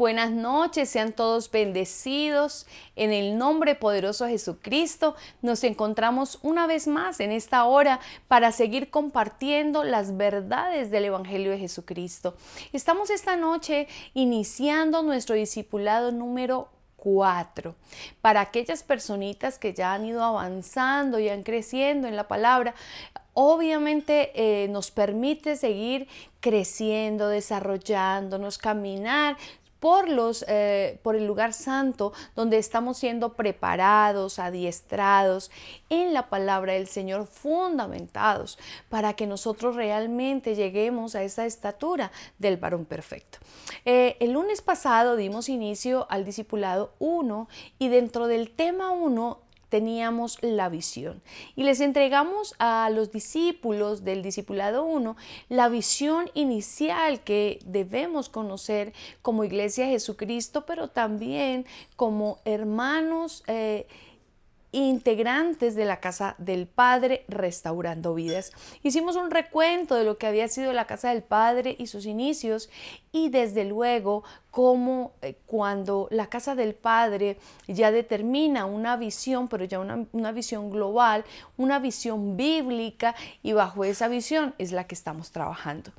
Buenas noches, sean todos bendecidos. En el nombre poderoso de Jesucristo, nos encontramos una vez más en esta hora para seguir compartiendo las verdades del Evangelio de Jesucristo. Estamos esta noche iniciando nuestro discipulado número 4. Para aquellas personitas que ya han ido avanzando y han creciendo en la palabra, obviamente nos permite seguir creciendo, desarrollándonos, caminar por el lugar santo donde estamos siendo preparados, adiestrados en la palabra del Señor, fundamentados para que nosotros realmente lleguemos a esa estatura del varón perfecto. El lunes pasado dimos inicio al discipulado 1 y dentro del tema 1 teníamos la visión y les entregamos a los discípulos del discipulado 1 la visión inicial que debemos conocer como Iglesia de Jesucristo, pero también como hermanos integrantes de la casa del Padre, restaurando vidas. Hicimos un recuento de lo que había sido la casa del Padre y sus inicios, y desde luego cómo cuando la casa del Padre ya determina una visión, pero ya una visión global, una visión bíblica, y bajo esa visión es la que estamos trabajando.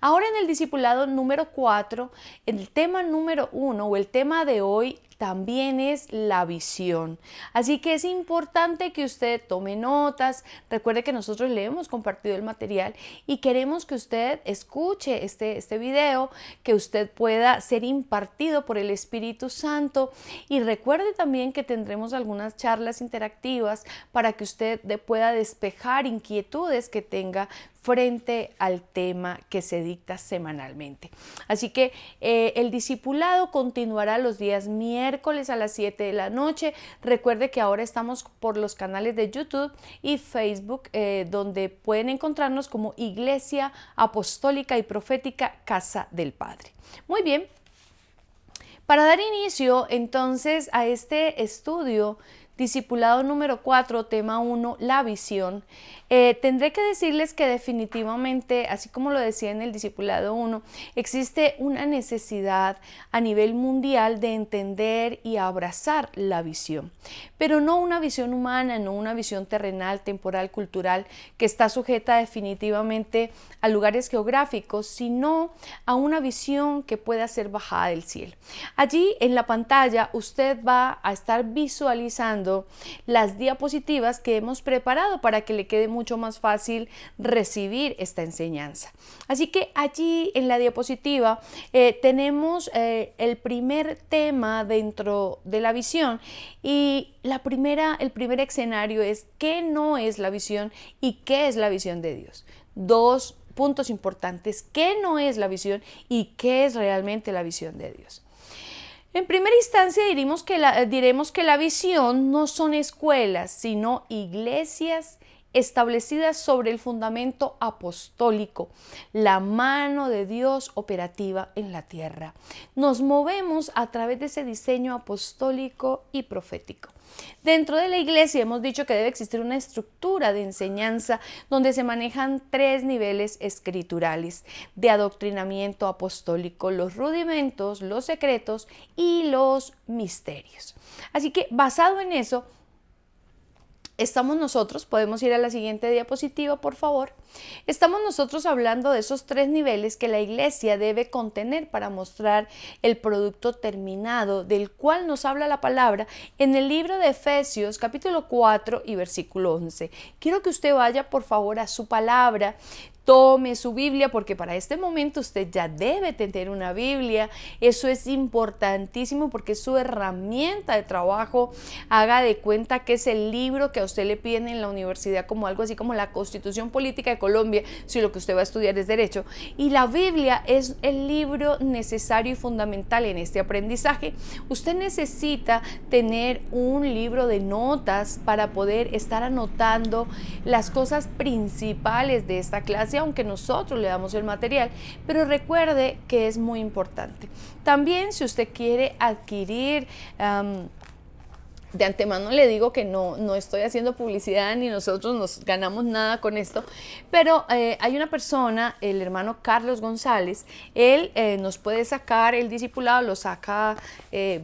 Ahora en el discipulado número 4, el tema número 1 o el tema de hoy también es la visión. Así que es importante que usted tome notas. Recuerde que nosotros le hemos compartido el material y queremos que usted escuche este video, que usted pueda ser impartido por el Espíritu Santo. Y recuerde también que tendremos algunas charlas interactivas para que usted pueda despejar inquietudes que tenga frente al tema que se dicta semanalmente. Así que el discipulado continuará los días miércoles a las 7 de la noche. Recuerde que ahora estamos por los canales de YouTube y Facebook, donde pueden encontrarnos como Iglesia Apostólica y Profética Casa del Padre. Muy bien, para dar inicio entonces a este estudio, discipulado número 4, tema 1, la visión, tendré que decirles que definitivamente, así como lo decía en el discipulado 1, existe una necesidad a nivel mundial de entender y abrazar la visión, pero no una visión humana, no una visión terrenal, temporal, cultural, que está sujeta definitivamente a lugares geográficos, sino a una visión que pueda ser bajada del cielo. Allí en la pantalla usted va a estar visualizando las diapositivas que hemos preparado para que le quede mucho más fácil recibir esta enseñanza. Así que allí en la diapositiva tenemos el primer tema dentro de la visión, y el primer escenario es qué no es la visión y qué es la visión de Dios. Dos puntos importantes: qué no es la visión y qué es realmente la visión de Dios. En primera instancia diremos que la visión no son escuelas, sino iglesias establecidas sobre el fundamento apostólico, la mano de Dios operativa en la tierra. Nos movemos a través de ese diseño apostólico y profético. Dentro de la iglesia hemos dicho que debe existir una estructura de enseñanza donde se manejan 3 niveles escriturales de adoctrinamiento apostólico: los rudimentos, los secretos y los misterios. Así que basado en eso, estamos nosotros, podemos ir a la siguiente diapositiva, por favor. Estamos nosotros hablando de esos 3 niveles que la iglesia debe contener para mostrar el producto terminado del cual nos habla la palabra en el libro de Efesios, capítulo 4 y versículo 11. Quiero que usted vaya, por favor, a su palabra. Tome su Biblia, porque para este momento usted ya debe tener una Biblia. Eso es importantísimo porque es su herramienta de trabajo. Haga de cuenta que es el libro que a usted le piden en la universidad, como algo así como la Constitución Política de Colombia, si lo que usted va a estudiar es Derecho. Y la Biblia es el libro necesario y fundamental en este aprendizaje. Usted necesita tener un libro de notas para poder estar anotando las cosas principales de esta clase, aunque nosotros le damos el material, pero recuerde que es muy importante. También, si usted quiere adquirir De antemano le digo que no estoy haciendo publicidad ni nosotros nos ganamos nada con esto, pero hay una persona, el hermano Carlos González, él nos puede sacar el discipulado, lo saca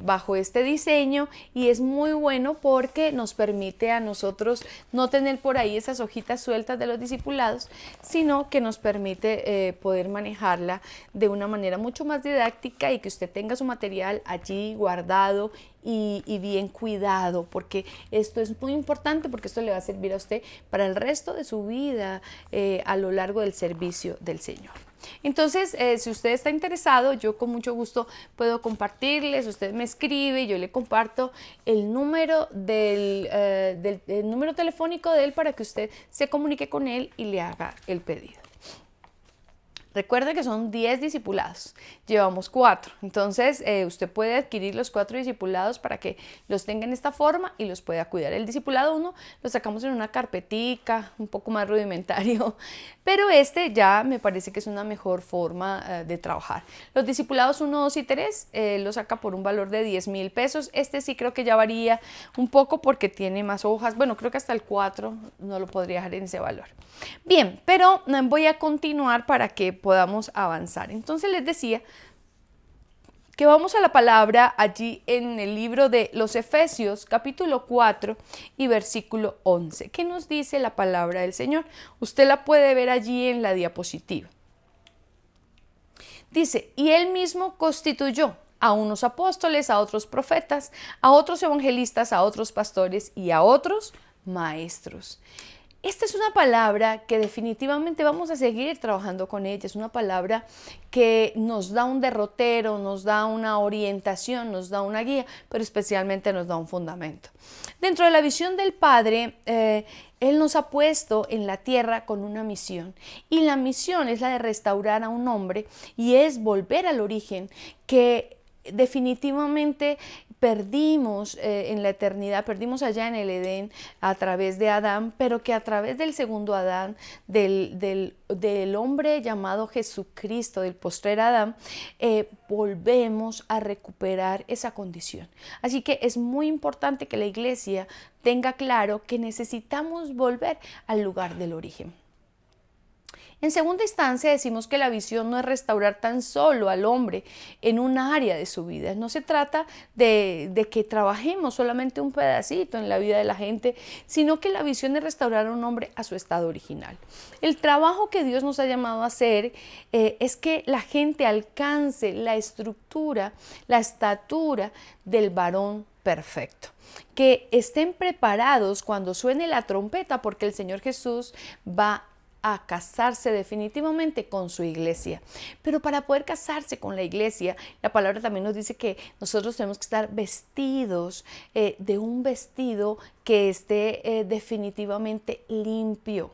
bajo este diseño y es muy bueno porque nos permite a nosotros no tener por ahí esas hojitas sueltas de los discipulados, sino que nos permite poder manejarla de una manera mucho más didáctica y que usted tenga su material allí guardado y bien cuidado, porque esto es muy importante, porque esto le va a servir a usted para el resto de su vida a lo largo del servicio del Señor. Entonces, si usted está interesado, yo con mucho gusto puedo compartirles, usted me escribe, yo le comparto el número el número telefónico de él para que usted se comunique con él y le haga el pedido. Recuerde que son 10 discipulados, llevamos 4, entonces usted puede adquirir los 4 discipulados para que los tenga en esta forma y los pueda cuidar. El discipulado 1 lo sacamos en una carpetica, un poco más rudimentario, pero este ya me parece que es una mejor forma de trabajar. Los discipulados 1, 2 y 3 lo saca por un valor de 10,000 pesos, este sí creo que ya varía un poco porque tiene más hojas, bueno, creo que hasta el 4 no lo podría dejar en ese valor. Bien, pero voy a continuar para que podamos avanzar. Entonces les decía que vamos a la palabra allí en el libro de los Efesios, capítulo 4 y versículo 11. ¿Qué nos dice la palabra del Señor? Usted la puede ver allí en la diapositiva. Dice, y Él mismo constituyó a unos apóstoles, a otros profetas, a otros evangelistas, a otros pastores y a otros maestros. Esta es una palabra que definitivamente vamos a seguir trabajando con ella. Es una palabra que nos da un derrotero, nos da una orientación, nos da una guía, pero especialmente nos da un fundamento. Dentro de la visión del Padre, Él nos ha puesto en la tierra con una misión. Y la misión es la de restaurar a un hombre y es volver al origen que definitivamente perdimos en la eternidad, perdimos allá en el Edén a través de Adán, pero que a través del segundo Adán, del hombre llamado Jesucristo, del postrer Adán, volvemos a recuperar esa condición. Así que es muy importante que la iglesia tenga claro que necesitamos volver al lugar del origen. En segunda instancia, decimos que la visión no es restaurar tan solo al hombre en un área de su vida. No se trata de que trabajemos solamente un pedacito en la vida de la gente, sino que la visión es restaurar a un hombre a su estado original. El trabajo que Dios nos ha llamado a hacer es que la gente alcance la estructura, la estatura del varón perfecto. Que estén preparados cuando suene la trompeta, porque el Señor Jesús va a casarse definitivamente con su iglesia. Pero para poder casarse con la iglesia, la palabra también nos dice que nosotros tenemos que estar vestidos de un vestido que esté definitivamente limpio,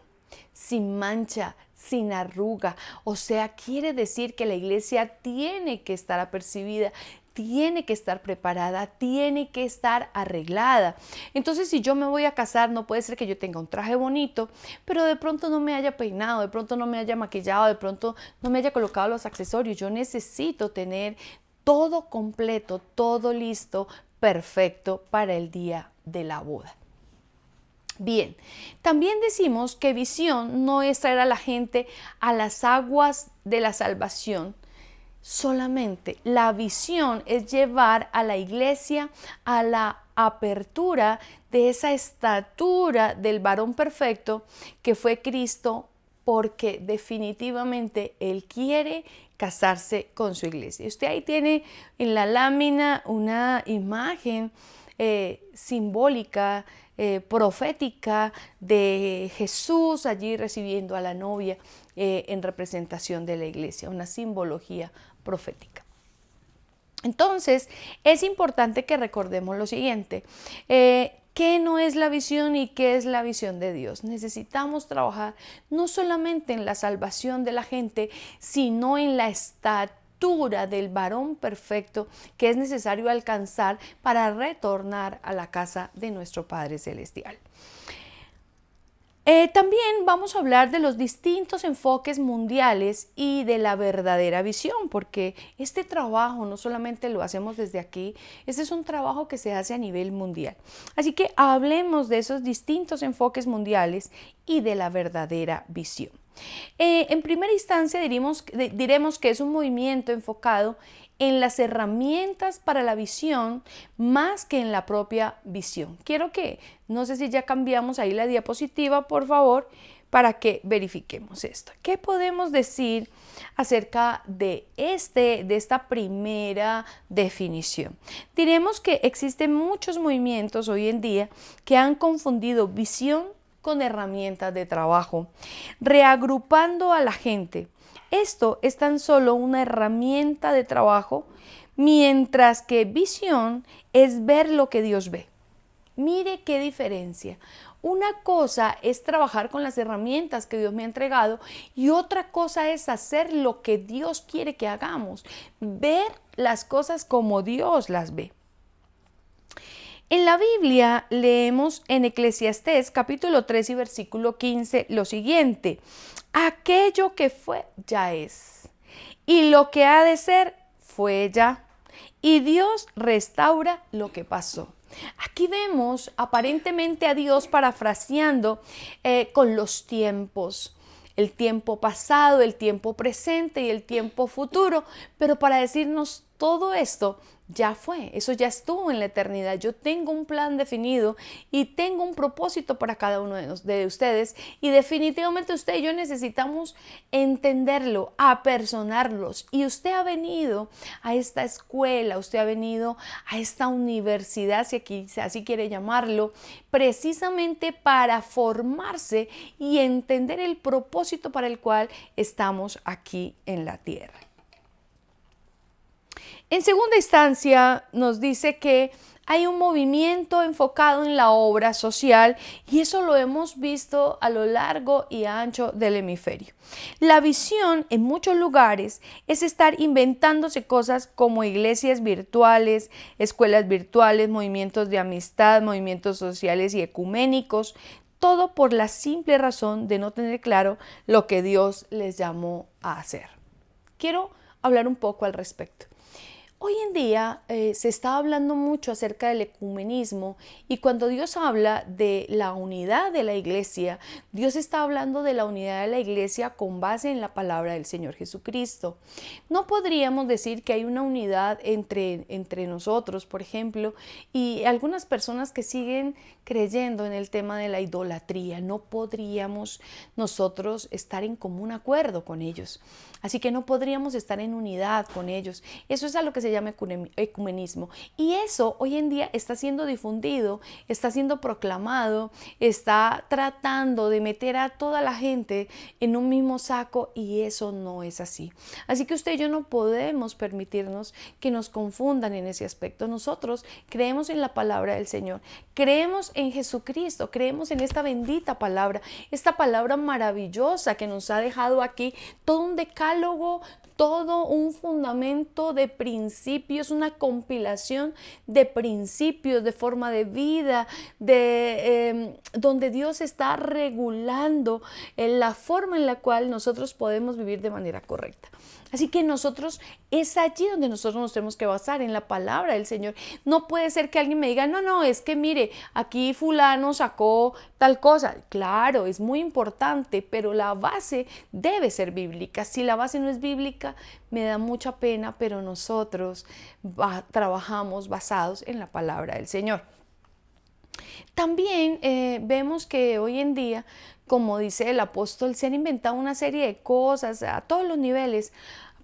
sin mancha, sin arruga. O sea, quiere decir que la iglesia tiene que estar apercibida, tiene que estar preparada, tiene que estar arreglada. Entonces, si yo me voy a casar, no puede ser que yo tenga un traje bonito, pero de pronto no me haya peinado, de pronto no me haya maquillado, de pronto no me haya colocado los accesorios. Yo necesito tener todo completo, todo listo, perfecto para el día de la boda. Bien, también decimos que visión no es traer a la gente a las aguas de la salvación, solamente la visión es llevar a la iglesia a la apertura de esa estatura del varón perfecto que fue Cristo, porque definitivamente Él quiere casarse con su iglesia. Usted ahí tiene en la lámina una imagen simbólica, profética de Jesús allí recibiendo a la novia en representación de la iglesia, una simbología profética. Entonces, es importante que recordemos lo siguiente. ¿Qué no es la visión y qué es la visión de Dios? Necesitamos trabajar no solamente en la salvación de la gente, sino en la estatura del varón perfecto que es necesario alcanzar para retornar a la casa de nuestro Padre Celestial. También vamos a hablar de los distintos enfoques mundiales y de la verdadera visión, porque este trabajo no solamente lo hacemos desde aquí, este es un trabajo que se hace a nivel mundial. Así que hablemos de esos distintos enfoques mundiales y de la verdadera visión. En primera instancia diremos que es un movimiento enfocado en las herramientas para la visión más que en la propia visión. No sé si ya cambiamos ahí la diapositiva, por favor, para que verifiquemos esto. ¿Qué podemos decir acerca de esta primera definición? Diremos que existen muchos movimientos hoy en día que han confundido visión con herramientas de trabajo, reagrupando a la gente. Esto es tan solo una herramienta de trabajo, mientras que visión es ver lo que Dios ve. Mire qué diferencia. Una cosa es trabajar con las herramientas que Dios me ha entregado y otra cosa es hacer lo que Dios quiere que hagamos, ver las cosas como Dios las ve. En la Biblia leemos en Eclesiastés capítulo 3 y versículo 15 lo siguiente: aquello que fue ya es, y lo que ha de ser fue ya, y Dios restaura lo que pasó. Aquí vemos aparentemente a Dios parafraseando con los tiempos. El tiempo pasado, el tiempo presente y el tiempo futuro, pero para decirnos todo esto ya fue, eso ya estuvo en la eternidad. Yo tengo un plan definido y tengo un propósito para cada uno de ustedes, y definitivamente usted y yo necesitamos entenderlo, apersonarlos. Y usted ha venido a esta escuela, usted ha venido a esta universidad, si así quiere llamarlo, precisamente para formarse y entender el propósito para el cual estamos aquí en la tierra. En segunda instancia, nos dice que hay un movimiento enfocado en la obra social, y eso lo hemos visto a lo largo y ancho del hemisferio. La visión en muchos lugares es estar inventándose cosas como iglesias virtuales, escuelas virtuales, movimientos de amistad, movimientos sociales y ecuménicos, todo por la simple razón de no tener claro lo que Dios les llamó a hacer. Quiero hablar un poco al respecto. Hoy en día se está hablando mucho acerca del ecumenismo, y cuando Dios habla de la unidad de la iglesia, Dios está hablando de la unidad de la iglesia con base en la palabra del Señor Jesucristo. No podríamos decir que hay una unidad entre nosotros, por ejemplo, y algunas personas que siguen creyendo en el tema de la idolatría. No podríamos nosotros estar en común acuerdo con ellos. Así que no podríamos estar en unidad con ellos. Eso es a lo que se llama ecumenismo. Y eso hoy en día está siendo difundido, está siendo proclamado, está tratando de meter a toda la gente en un mismo saco, y eso no es así. Así que usted y yo no podemos permitirnos que nos confundan en ese aspecto. Nosotros creemos en la palabra del Señor, creemos en Jesucristo, creemos en esta bendita palabra, esta palabra maravillosa que nos ha dejado aquí todo un decálogo, todo un fundamento de principios, una compilación de principios, de forma de vida, donde Dios está regulando la forma en la cual nosotros podemos vivir de manera correcta. Así que es allí donde nosotros nos tenemos que basar, en la palabra del Señor. No puede ser que alguien me diga, no, es que mire, aquí fulano sacó tal cosa. Claro, es muy importante, pero la base debe ser bíblica. Si la base no es bíblica, me da mucha pena, pero nosotros trabajamos basados en la palabra del Señor. También vemos que hoy en día, como dice el apóstol, se han inventado una serie de cosas a todos los niveles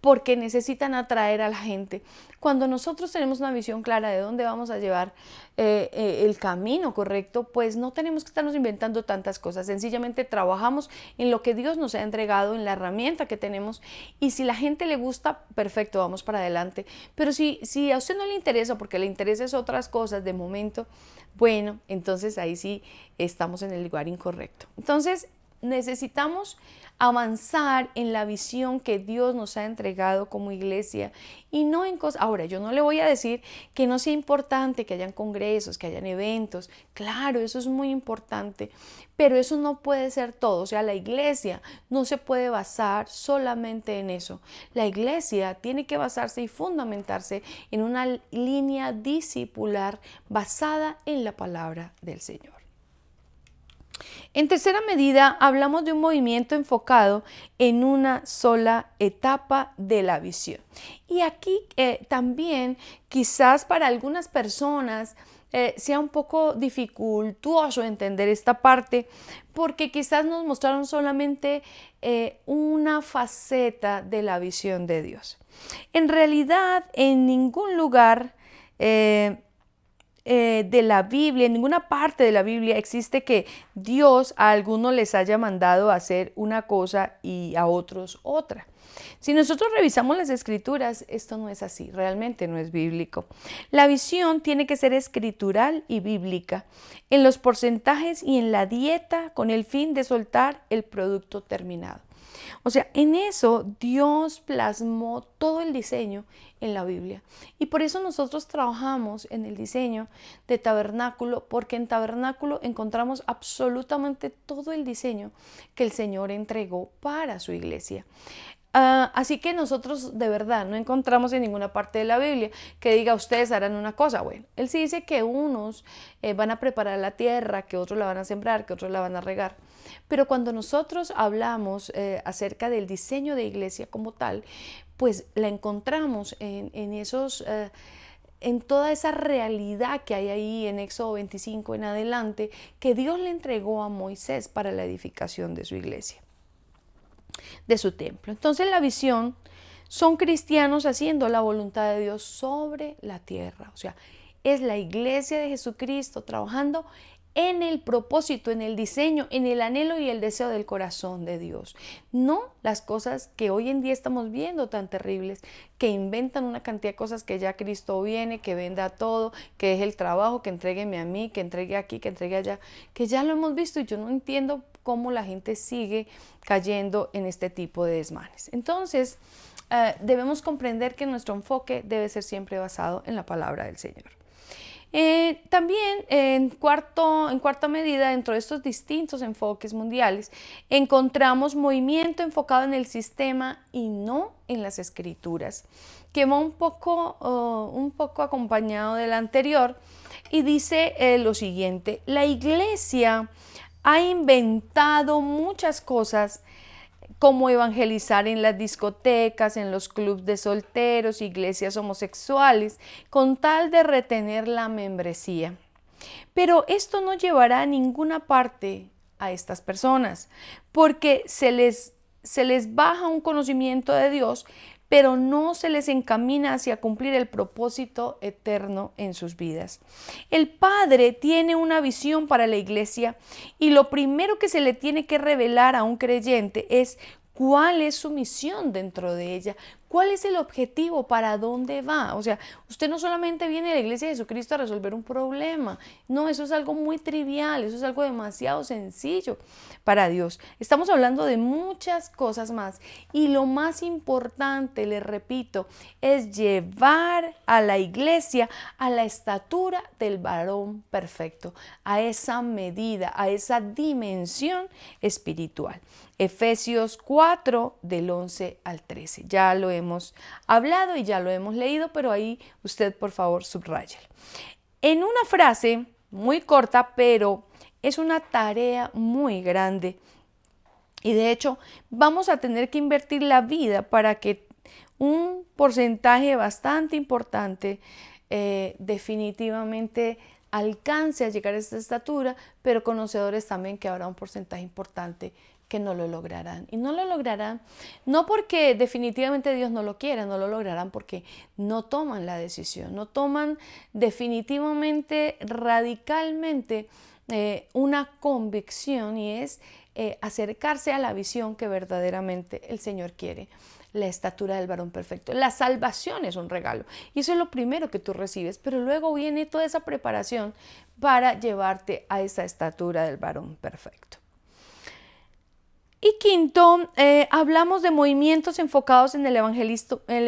porque necesitan atraer a la gente. Cuando nosotros tenemos una visión clara de dónde vamos a llevar el camino correcto, pues no tenemos que estarnos inventando tantas cosas. Sencillamente trabajamos en lo que Dios nos ha entregado, en la herramienta que tenemos, y si la gente le gusta, perfecto, vamos para adelante. Pero si a usted no le interesa, porque le interesan otras cosas de momento, bueno, entonces ahí sí estamos en el lugar incorrecto. Entonces, necesitamos avanzar en la visión que Dios nos ha entregado como iglesia y no en cosas. Ahora, yo no le voy a decir que no sea importante que hayan congresos, que hayan eventos. Claro, eso es muy importante, pero eso no puede ser todo. O sea, la iglesia no se puede basar solamente en eso. La iglesia tiene que basarse y fundamentarse en una línea discipular basada en la palabra del Señor. En tercera medida, hablamos de un movimiento enfocado en una sola etapa de la visión. Y aquí también, quizás para algunas personas, sea un poco dificultuoso entender esta parte, porque quizás nos mostraron solamente una faceta de la visión de Dios. En realidad, en ningún lugar de la Biblia, en ninguna parte de la Biblia existe que Dios a algunos les haya mandado a hacer una cosa y a otros otra. Si nosotros revisamos las escrituras, esto no es así, realmente no es bíblico. La visión tiene que ser escritural y bíblica, en los porcentajes y en la dieta con el fin de soltar el producto terminado. O sea, en eso Dios plasmó todo el diseño en la Biblia. Y por eso nosotros trabajamos en el diseño de tabernáculo, porque en tabernáculo encontramos absolutamente todo el diseño que el Señor entregó para su iglesia. Así que nosotros de verdad no encontramos en ninguna parte de la Biblia que diga ustedes harán una cosa. Bueno, él sí dice que unos van a preparar la tierra, que otros la van a sembrar, que otros la van a regar. Pero cuando nosotros hablamos acerca del diseño de iglesia como tal, pues la encontramos en toda esa realidad que hay ahí en Éxodo 25 en adelante, que Dios le entregó a Moisés para la edificación de su iglesia, de su templo. Entonces la visión son cristianos haciendo la voluntad de Dios sobre la tierra. O sea, es la iglesia de Jesucristo trabajando en el propósito, en el diseño, en el anhelo y el deseo del corazón de Dios. No las cosas que hoy en día estamos viendo tan terribles, que inventan una cantidad de cosas, que ya Cristo viene, que venda todo, que deje el trabajo, que entrégueme a mí, que entregue aquí, que entregue allá, que ya lo hemos visto y yo no entiendo cómo la gente sigue cayendo en este tipo de desmanes. Entonces, debemos comprender que nuestro enfoque debe ser siempre basado en la palabra del Señor. También en cuarta medida, dentro de estos distintos enfoques mundiales, encontramos movimiento enfocado en el sistema y no en las escrituras, que va un poco acompañado del anterior y dice lo siguiente: la iglesia ha inventado muchas cosas, como evangelizar en las discotecas, en los clubes de solteros, iglesias homosexuales, con tal de retener la membresía. Pero esto no llevará a ninguna parte a estas personas, porque se les baja un conocimiento de Dios, pero no se les encamina hacia cumplir el propósito eterno en sus vidas. El Padre tiene una visión para la iglesia y lo primero que se le tiene que revelar a un creyente es cuál es su misión dentro de ella, cuál es el objetivo, para dónde va. O sea, usted no solamente viene a la iglesia de Jesucristo a resolver un problema, no, eso es algo muy trivial, eso es algo demasiado sencillo para Dios. Estamos hablando de muchas cosas más y lo más importante, les repito, es llevar a la iglesia a la estatura del varón perfecto, a esa medida, a esa dimensión espiritual. Efesios 4 del 11 al 13. Ya lo hemos hablado y ya lo hemos leído, pero ahí usted por favor subráyelo. En una frase muy corta, pero es una tarea muy grande. Y de hecho vamos a tener que invertir la vida para que un porcentaje bastante importante definitivamente alcance a llegar a esta estatura, pero conocedores también que habrá un porcentaje importante que no lo lograrán. Y no lo lograrán no porque definitivamente Dios no lo quiera, no lo lograrán porque no toman la decisión, no toman definitivamente, radicalmente una convicción, y es acercarse a la visión que verdaderamente el Señor quiere. La estatura del varón perfecto. La salvación es un regalo y eso es lo primero que tú recibes, pero luego viene toda esa preparación para llevarte a esa estatura del varón perfecto. Y quinto, hablamos de movimientos enfocados en el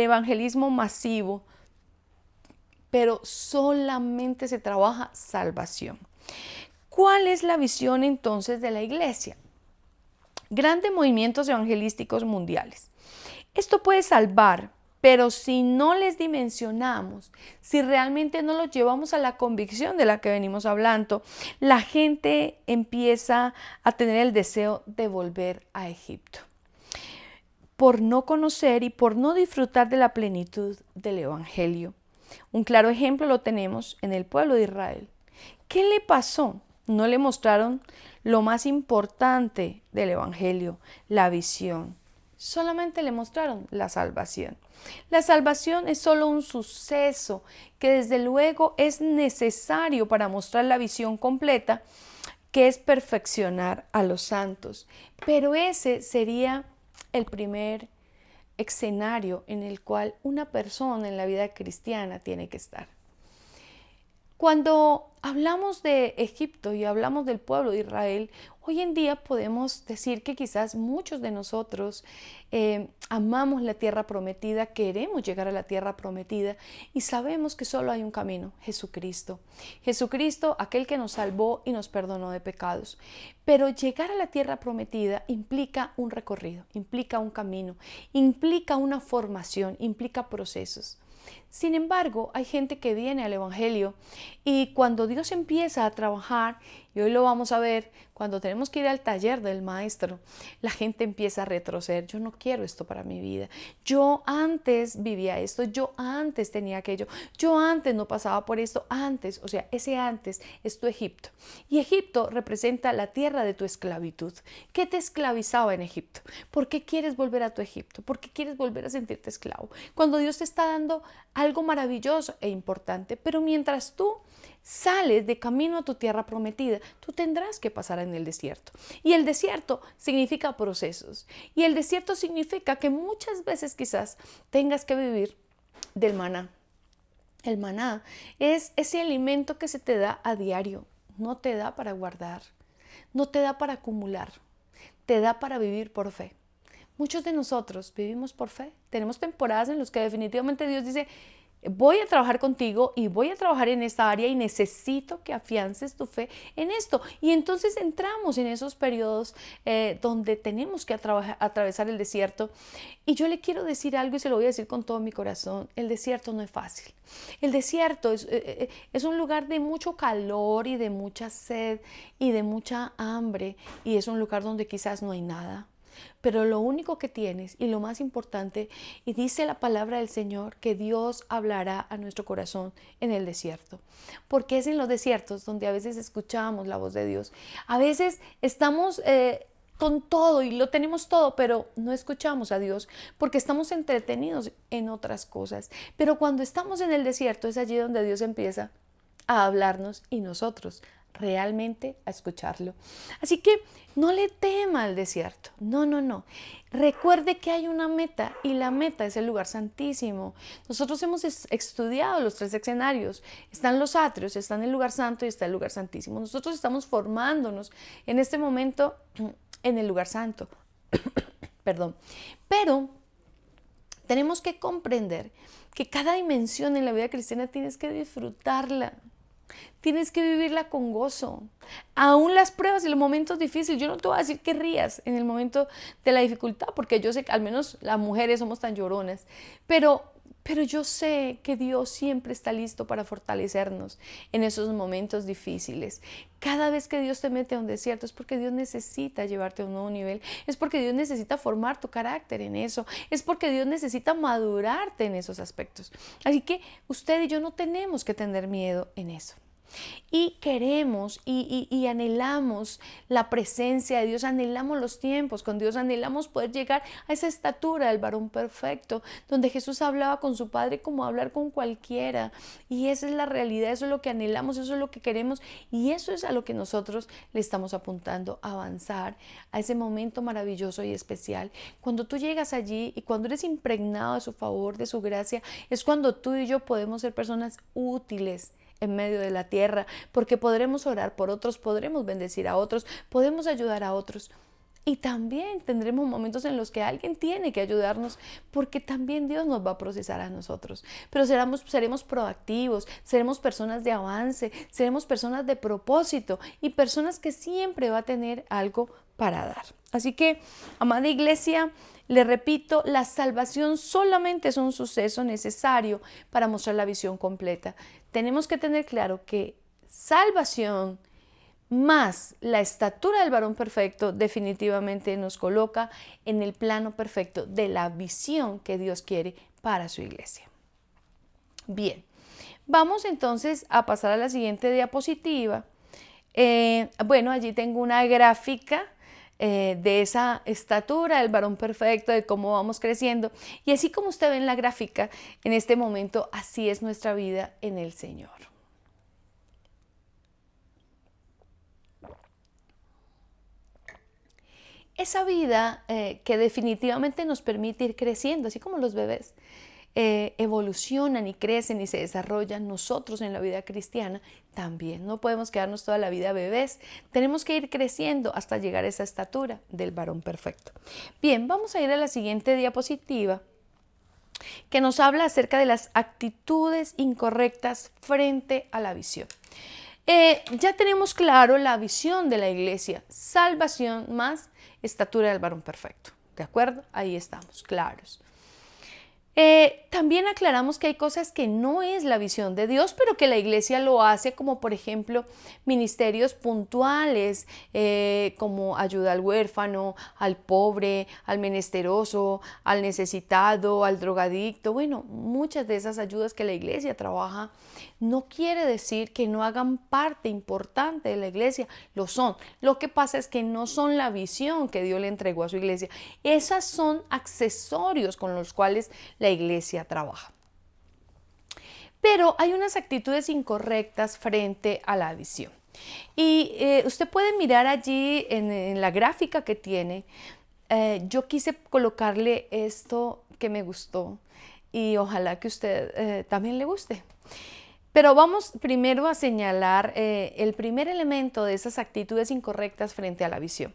evangelismo masivo, pero solamente se trabaja salvación. ¿Cuál es la visión entonces de la iglesia? Grandes movimientos evangelísticos mundiales. Esto puede salvar, pero si no les dimensionamos, si realmente no los llevamos a la convicción de la que venimos hablando, la gente empieza a tener el deseo de volver a Egipto, por no conocer y por no disfrutar de la plenitud del Evangelio. Un claro ejemplo lo tenemos en el pueblo de Israel. ¿Qué le pasó? No le mostraron lo más importante del Evangelio, la visión. Solamente le mostraron la salvación. La salvación es solo un suceso que desde luego es necesario para mostrar la visión completa, que es perfeccionar a los santos. Pero ese sería el primer escenario en el cual una persona en la vida cristiana tiene que estar. Cuando hablamos de Egipto y hablamos del pueblo de Israel, hoy en día podemos decir que quizás muchos de nosotros amamos la tierra prometida, queremos llegar a la tierra prometida y sabemos que solo hay un camino, Jesucristo. Jesucristo, aquel que nos salvó y nos perdonó de pecados. Pero llegar a la tierra prometida implica un recorrido, implica un camino, implica una formación, implica procesos. Sin embargo, hay gente que viene al Evangelio y cuando Dios empieza a trabajar, y hoy lo vamos a ver, cuando tenemos que ir al taller del maestro, la gente empieza a retroceder. Yo no quiero esto para mi vida. Yo antes vivía esto, yo antes tenía aquello, yo antes no pasaba por esto, antes, o sea, ese antes es tu Egipto. Y Egipto representa la tierra de tu esclavitud. ¿Qué te esclavizaba en Egipto? ¿Por qué quieres volver a tu Egipto? ¿Por qué quieres volver a sentirte esclavo? Cuando Dios te está dando algo maravilloso e importante, pero mientras tú sales de camino a tu tierra prometida, tú tendrás que pasar en el desierto. Y el desierto significa procesos. Y el desierto significa que muchas veces quizás tengas que vivir del maná. El maná es ese alimento que se te da a diario. No te da para guardar, no te da para acumular, te da para vivir por fe. Muchos de nosotros vivimos por fe. Tenemos temporadas en las que definitivamente Dios dice: voy a trabajar contigo y voy a trabajar en esta área y necesito que afiances tu fe en esto. Y entonces entramos en esos periodos donde tenemos que atravesar el desierto. Y yo le quiero decir algo y se lo voy a decir con todo mi corazón: el desierto no es fácil. El desierto es un lugar de mucho calor y de mucha sed y de mucha hambre, y es un lugar donde quizás no hay nada. Pero lo único que tienes y lo más importante, y dice la palabra del Señor, que Dios hablará a nuestro corazón en el desierto. Porque es en los desiertos donde a veces escuchamos la voz de Dios. A veces estamos con todo y lo tenemos todo, pero no escuchamos a Dios porque estamos entretenidos en otras cosas. Pero cuando estamos en el desierto es allí donde Dios empieza a hablarnos y nosotros realmente a escucharlo. Así que no le tema al desierto. No, no, no. Recuerde que hay una meta y la meta es el lugar santísimo. Nosotros hemos estudiado los 3 escenarios. Están los atrios, está en el lugar santo y está el lugar santísimo. Nosotros estamos formándonos en este momento en el lugar santo. Perdón. Pero tenemos que comprender que cada dimensión en la vida cristiana tienes que disfrutarla. Tienes que vivirla con gozo. Aún las pruebas y los momentos difíciles. Yo no te voy a decir que rías en el momento de la dificultad, porque yo sé que al menos las mujeres somos tan lloronas. Pero yo sé que Dios siempre está listo para fortalecernos en esos momentos difíciles. Cada vez que Dios te mete a un desierto es porque Dios necesita llevarte a un nuevo nivel. Es porque Dios necesita formar tu carácter en eso. Es porque Dios necesita madurarte en esos aspectos. Así que usted y yo no tenemos que tener miedo en eso. Y queremos y anhelamos la presencia de Dios, anhelamos los tiempos con Dios, anhelamos poder llegar a esa estatura del varón perfecto, donde Jesús hablaba con su Padre como hablar con cualquiera. Y esa es la realidad, eso es lo que anhelamos, eso es lo que queremos, y eso es a lo que nosotros le estamos apuntando, a avanzar a ese momento maravilloso y especial. Cuando tú llegas allí y cuando eres impregnado de su favor, de su gracia, es cuando tú y yo podemos ser personas útiles en medio de la tierra, porque podremos orar por otros, podremos bendecir a otros, podemos ayudar a otros. Y también tendremos momentos en los que alguien tiene que ayudarnos, porque también Dios nos va a procesar a nosotros. Pero seremos proactivos, seremos personas de avance, seremos personas de propósito y personas que siempre va a tener algo para dar. Así que, amada iglesia, le repito, la salvación solamente es un suceso necesario para mostrar la visión completa. Tenemos que tener claro que salvación más la estatura del varón perfecto definitivamente nos coloca en el plano perfecto de la visión que Dios quiere para su iglesia. Bien, vamos entonces a pasar a la siguiente diapositiva. Bueno, allí tengo una gráfica de esa estatura del varón perfecto, de cómo vamos creciendo. Y así como usted ve en la gráfica, en este momento, así es nuestra vida en el Señor. Esa vida que definitivamente nos permite ir creciendo, así como los bebés evolucionan y crecen y se desarrollan, nosotros en la vida cristiana también. No podemos quedarnos toda la vida bebés, tenemos que ir creciendo hasta llegar a esa estatura del varón perfecto. Bien, vamos a ir a la siguiente diapositiva, que nos habla acerca de las actitudes incorrectas frente a la visión. Ya tenemos claro la visión de la iglesia: salvación más estatura del varón perfecto. ¿De acuerdo? Ahí estamos, claros. También aclaramos que hay cosas que no es la visión de Dios, pero que la iglesia lo hace, como por ejemplo ministerios puntuales, como ayuda al huérfano, al pobre, al menesteroso, al necesitado, al drogadicto. Bueno, muchas de esas ayudas que la iglesia trabaja no quiere decir que no hagan parte importante de la iglesia, lo son. Lo que pasa es que no son la visión que Dios le entregó a su iglesia. Esas son accesorios con los cuales la iglesia trabaja. Pero hay unas actitudes incorrectas frente a la visión. Y usted puede mirar allí en la gráfica que tiene. Yo quise colocarle esto que me gustó y ojalá que usted también le guste. Pero vamos primero a señalar el primer elemento de esas actitudes incorrectas frente a la visión.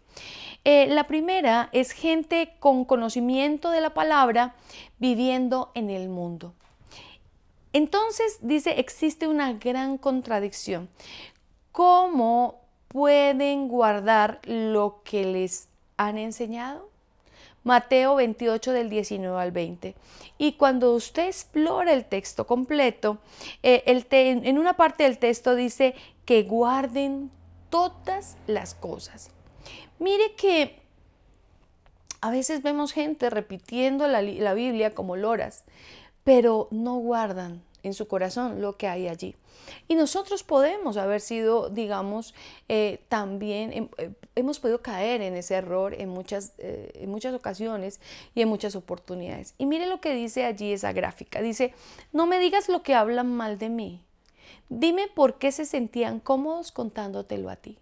La primera es gente con conocimiento de la palabra viviendo en el mundo. Entonces, dice, existe una gran contradicción. ¿Cómo pueden guardar lo que les han enseñado? Mateo 28 del 19 al 20. Y cuando usted explora el texto completo, en una parte del texto dice que guarden todas las cosas. Mire que a veces vemos gente repitiendo la Biblia como loras, pero no guardan en su corazón lo que hay allí. Y nosotros podemos haber sido, digamos, también hemos podido caer en ese error en muchas ocasiones y en muchas oportunidades. Y mire lo que dice allí esa gráfica. Dice, no me digas lo que hablan mal de mí. Dime por qué se sentían cómodos contándotelo a ti.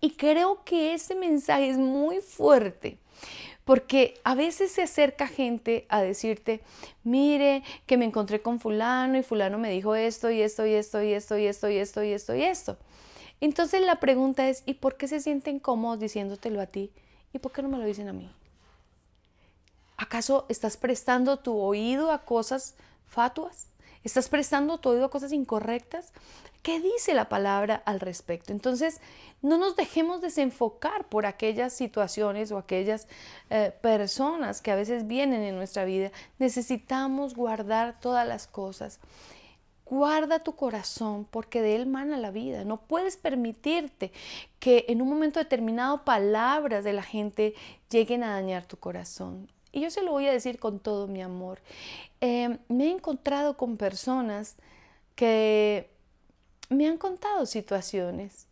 Y creo que ese mensaje es muy fuerte, porque a veces se acerca gente a decirte, mire, que me encontré con fulano y fulano me dijo esto y esto y esto y esto y esto y esto y esto y esto. Entonces la pregunta es, ¿y por qué se sienten cómodos diciéndotelo a ti? ¿Y por qué no me lo dicen a mí? ¿Acaso estás prestando tu oído a cosas fatuas? ¿Estás prestando tu oído a cosas incorrectas? ¿Qué dice la palabra al respecto? Entonces, no nos dejemos desenfocar por aquellas situaciones o aquellas personas que a veces vienen en nuestra vida. Necesitamos guardar todas las cosas. Guarda tu corazón porque de él mana la vida. No puedes permitirte que en un momento determinado palabras de la gente lleguen a dañar tu corazón. Y yo se lo voy a decir con todo mi amor. Me he encontrado con personas que me han contado situaciones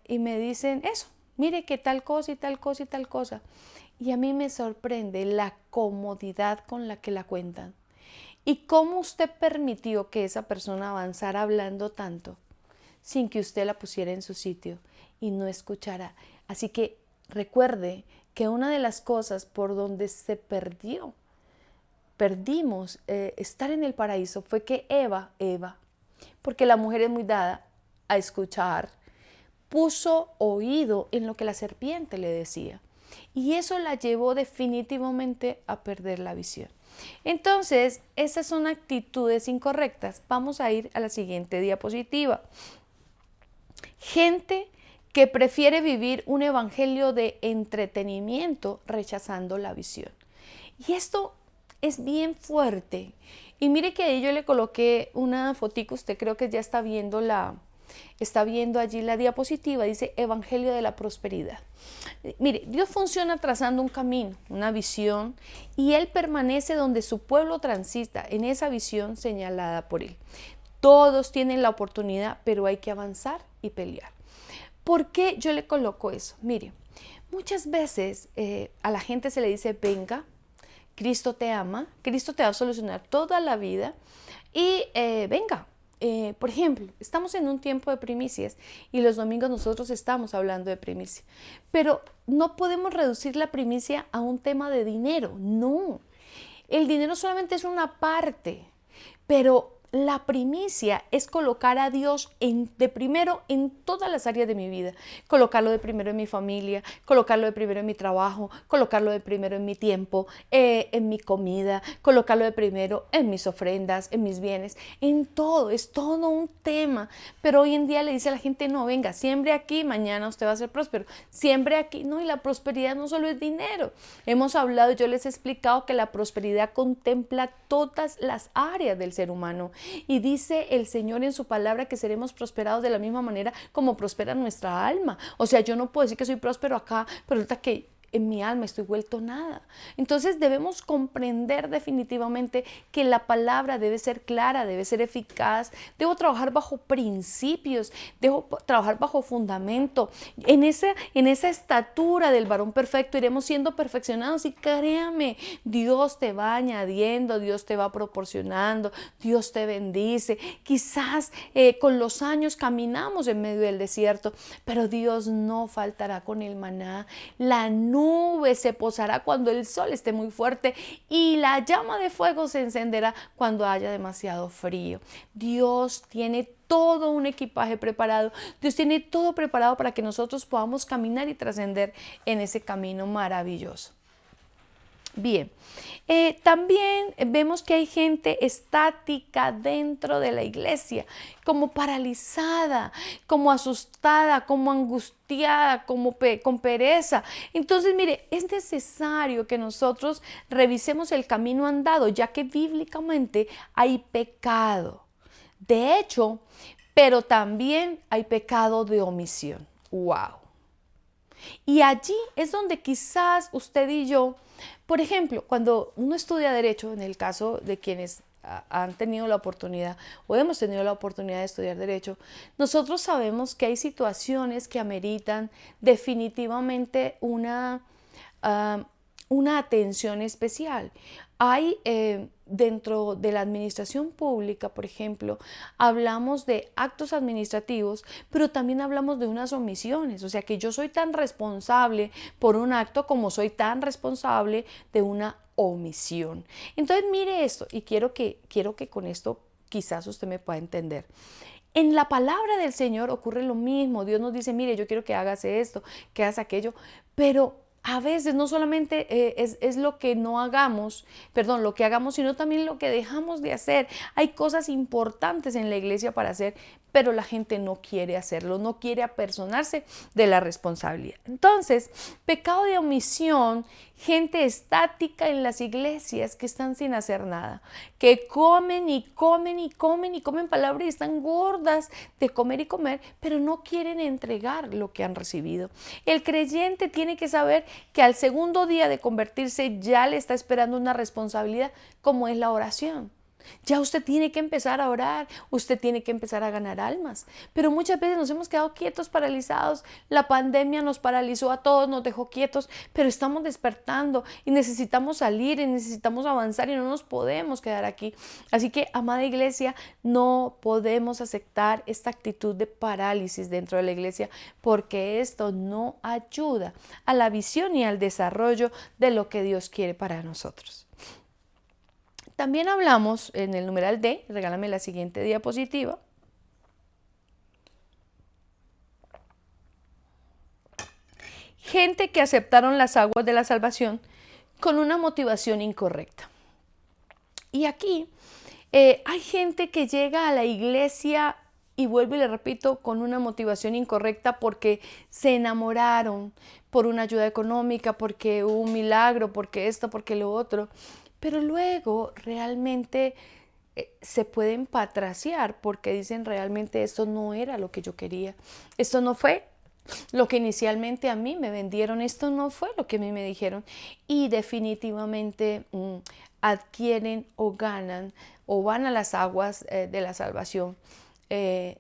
y me dicen eso, mire que tal cosa y tal cosa y tal cosa. Y a mí me sorprende la comodidad con la que la cuentan. ¿Y cómo usted permitió que esa persona avanzara hablando tanto sin que usted la pusiera en su sitio y no escuchara? Así que recuerde que una de las cosas por donde perdimos estar en el paraíso fue que Eva, porque la mujer es muy dada a escuchar, puso oído en lo que la serpiente le decía. Y eso la llevó definitivamente a perder la visión. Entonces, esas son actitudes incorrectas. Vamos a ir a la siguiente diapositiva. Gente que prefiere vivir un evangelio de entretenimiento rechazando la visión. Y esto es bien fuerte. Y mire que ahí yo le coloqué una fotico, usted creo que ya está viendo allí la diapositiva, dice Evangelio de la Prosperidad. Mire, Dios funciona trazando un camino, una visión, y Él permanece donde su pueblo transita, en esa visión señalada por Él. Todos tienen la oportunidad, pero hay que avanzar y pelear. ¿Por qué yo le coloco eso? Mire, muchas veces a la gente se le dice, venga, Cristo te ama, Cristo te va a solucionar toda la vida y venga. Por ejemplo, estamos en un tiempo de primicias y los domingos nosotros estamos hablando de primicia, pero no podemos reducir la primicia a un tema de dinero, no. El dinero solamente es una parte, pero la primicia es colocar a Dios de primero en todas las áreas de mi vida. Colocarlo de primero en mi familia, colocarlo de primero en mi trabajo, colocarlo de primero en mi tiempo, en mi comida, colocarlo de primero en mis ofrendas, en mis bienes, en todo. Es todo un tema. Pero hoy en día le dice a la gente, no, venga, siembre aquí, mañana usted va a ser próspero. Siembre aquí. No, y la prosperidad no solo es dinero. Hemos hablado, yo les he explicado que la prosperidad contempla todas las áreas del ser humano. Y dice el Señor en su palabra que seremos prosperados de la misma manera como prospera nuestra alma. O sea, yo no puedo decir que soy próspero acá, pero ahorita que en mi alma estoy vuelto nada. Entonces debemos comprender definitivamente que la palabra debe ser clara, debe ser eficaz. Debo trabajar bajo principios, debo trabajar bajo fundamento. En esa estatura del varón perfecto iremos siendo perfeccionados y créame, Dios te va añadiendo, Dios te va proporcionando, Dios te bendice. Quizás con los años caminamos en medio del desierto, pero Dios no faltará con el maná. La nube se posará cuando el sol esté muy fuerte y la llama de fuego se encenderá cuando haya demasiado frío. Dios tiene todo un equipaje preparado. Dios tiene todo preparado para que nosotros podamos caminar y trascender en ese camino maravilloso. Bien, también vemos que hay gente estática dentro de la iglesia, como paralizada, como asustada, como angustiada, como con pereza. Entonces, mire, es necesario que nosotros revisemos el camino andado, ya que bíblicamente hay pecado. De hecho, pero también hay pecado de omisión. ¡Wow! Y allí es donde quizás usted y yo, por ejemplo, cuando uno estudia derecho, en el caso de quienes han tenido la oportunidad o hemos tenido la oportunidad de estudiar derecho, nosotros sabemos que hay situaciones que ameritan definitivamente una atención especial. Hay dentro de la administración pública, por ejemplo, hablamos de actos administrativos, pero también hablamos de unas omisiones. O sea que yo soy tan responsable por un acto como soy tan responsable de una omisión. Entonces mire esto y quiero que con esto quizás usted me pueda entender. En la palabra del Señor ocurre lo mismo. Dios nos dice, mire, yo quiero que hagas esto, que hagas aquello, pero a veces no solamente es lo que no hagamos, perdón, lo que hagamos, sino también lo que dejamos de hacer. Hay cosas importantes en la iglesia para hacer, pero la gente no quiere hacerlo, no quiere apersonarse de la responsabilidad. Entonces, pecado de omisión, gente estática en las iglesias que están sin hacer nada, que comen y comen y comen y comen palabra y están gordas de comer y comer, pero no quieren entregar lo que han recibido. El creyente tiene que saber que al segundo día de convertirse ya le está esperando una responsabilidad como es la oración. Ya usted tiene que empezar a orar, usted tiene que empezar a ganar almas. Pero muchas veces nos hemos quedado quietos, paralizados. La pandemia nos paralizó a todos, nos dejó quietos, pero estamos despertando y necesitamos salir y necesitamos avanzar y no nos podemos quedar aquí. Así que, amada iglesia, no podemos aceptar esta actitud de parálisis dentro de la iglesia porque esto no ayuda a la visión y al desarrollo de lo que Dios quiere para nosotros. También hablamos en el numeral D, regálame la siguiente diapositiva. gente que aceptaron las aguas de la salvación con una motivación incorrecta. Y aquí hay gente que llega a la iglesia, y vuelvo y le repito, con una motivación incorrecta porque se enamoraron por una ayuda económica, porque hubo un milagro, porque esto, porque lo otro. Pero luego realmente se pueden patraciar porque dicen realmente esto no era lo que yo quería. Esto no fue lo que inicialmente a mí me vendieron, esto no fue lo que a mí me dijeron. Y definitivamente adquieren o ganan o van a las aguas de la salvación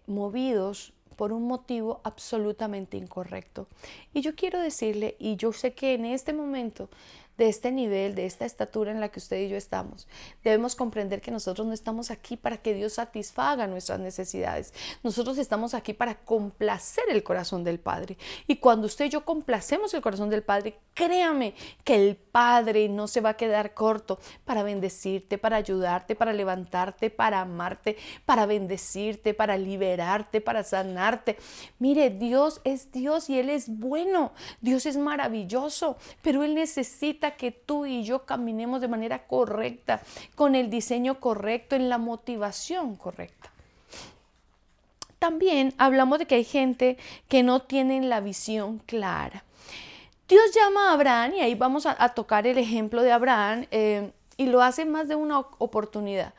movidos por un motivo absolutamente incorrecto. Y yo quiero decirle, y yo sé que en este momento, de este nivel, de esta estatura en la que usted y yo estamos, debemos comprender que nosotros no estamos aquí para que Dios satisfaga nuestras necesidades. Nosotros estamos aquí para complacer el corazón del Padre. Y cuando usted y yo complacemos el corazón del Padre, créame que el Padre no se va a quedar corto para bendecirte, para ayudarte, para levantarte, para amarte, para bendecirte, para liberarte, para sanarte. Mire, Dios es Dios y Él es bueno. Dios es maravilloso, pero Él necesita que tú y yo caminemos de manera correcta, con el diseño correcto, en la motivación correcta. También hablamos de que hay gente que no tienen la visión clara. Dios llama a Abraham, y ahí vamos a tocar el ejemplo de Abraham, y lo hace más de una oportunidad.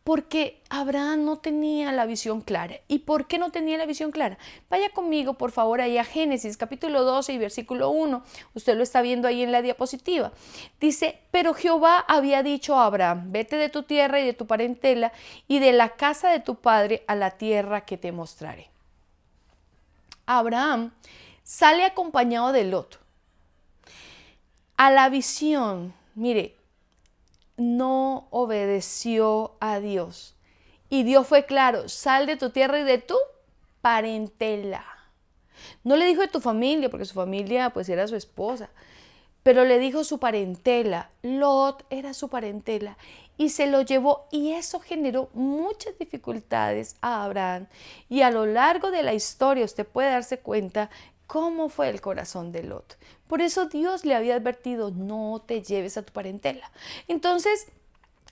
Porque Abraham no tenía la visión clara. ¿Y por qué no tenía la visión clara? Vaya conmigo, por favor, ahí a Génesis, capítulo 12 y versículo 1. Usted lo está viendo ahí en la diapositiva. Dice, pero Jehová había dicho a Abraham, vete de tu tierra y de tu parentela y de la casa de tu padre a la tierra que te mostraré. Abraham sale acompañado de Lot. A la visión, mire, no obedeció a Dios. Y Dios fue claro, sal de tu tierra y de tu parentela. No le dijo de tu familia, porque su familia pues era su esposa, pero le dijo su parentela. Lot era su parentela y se lo llevó, y eso generó muchas dificultades a Abraham. Y a lo largo de la historia usted puede darse cuenta cómo fue el corazón de Lot. Por eso Dios le había advertido, no te lleves a tu parentela. Entonces,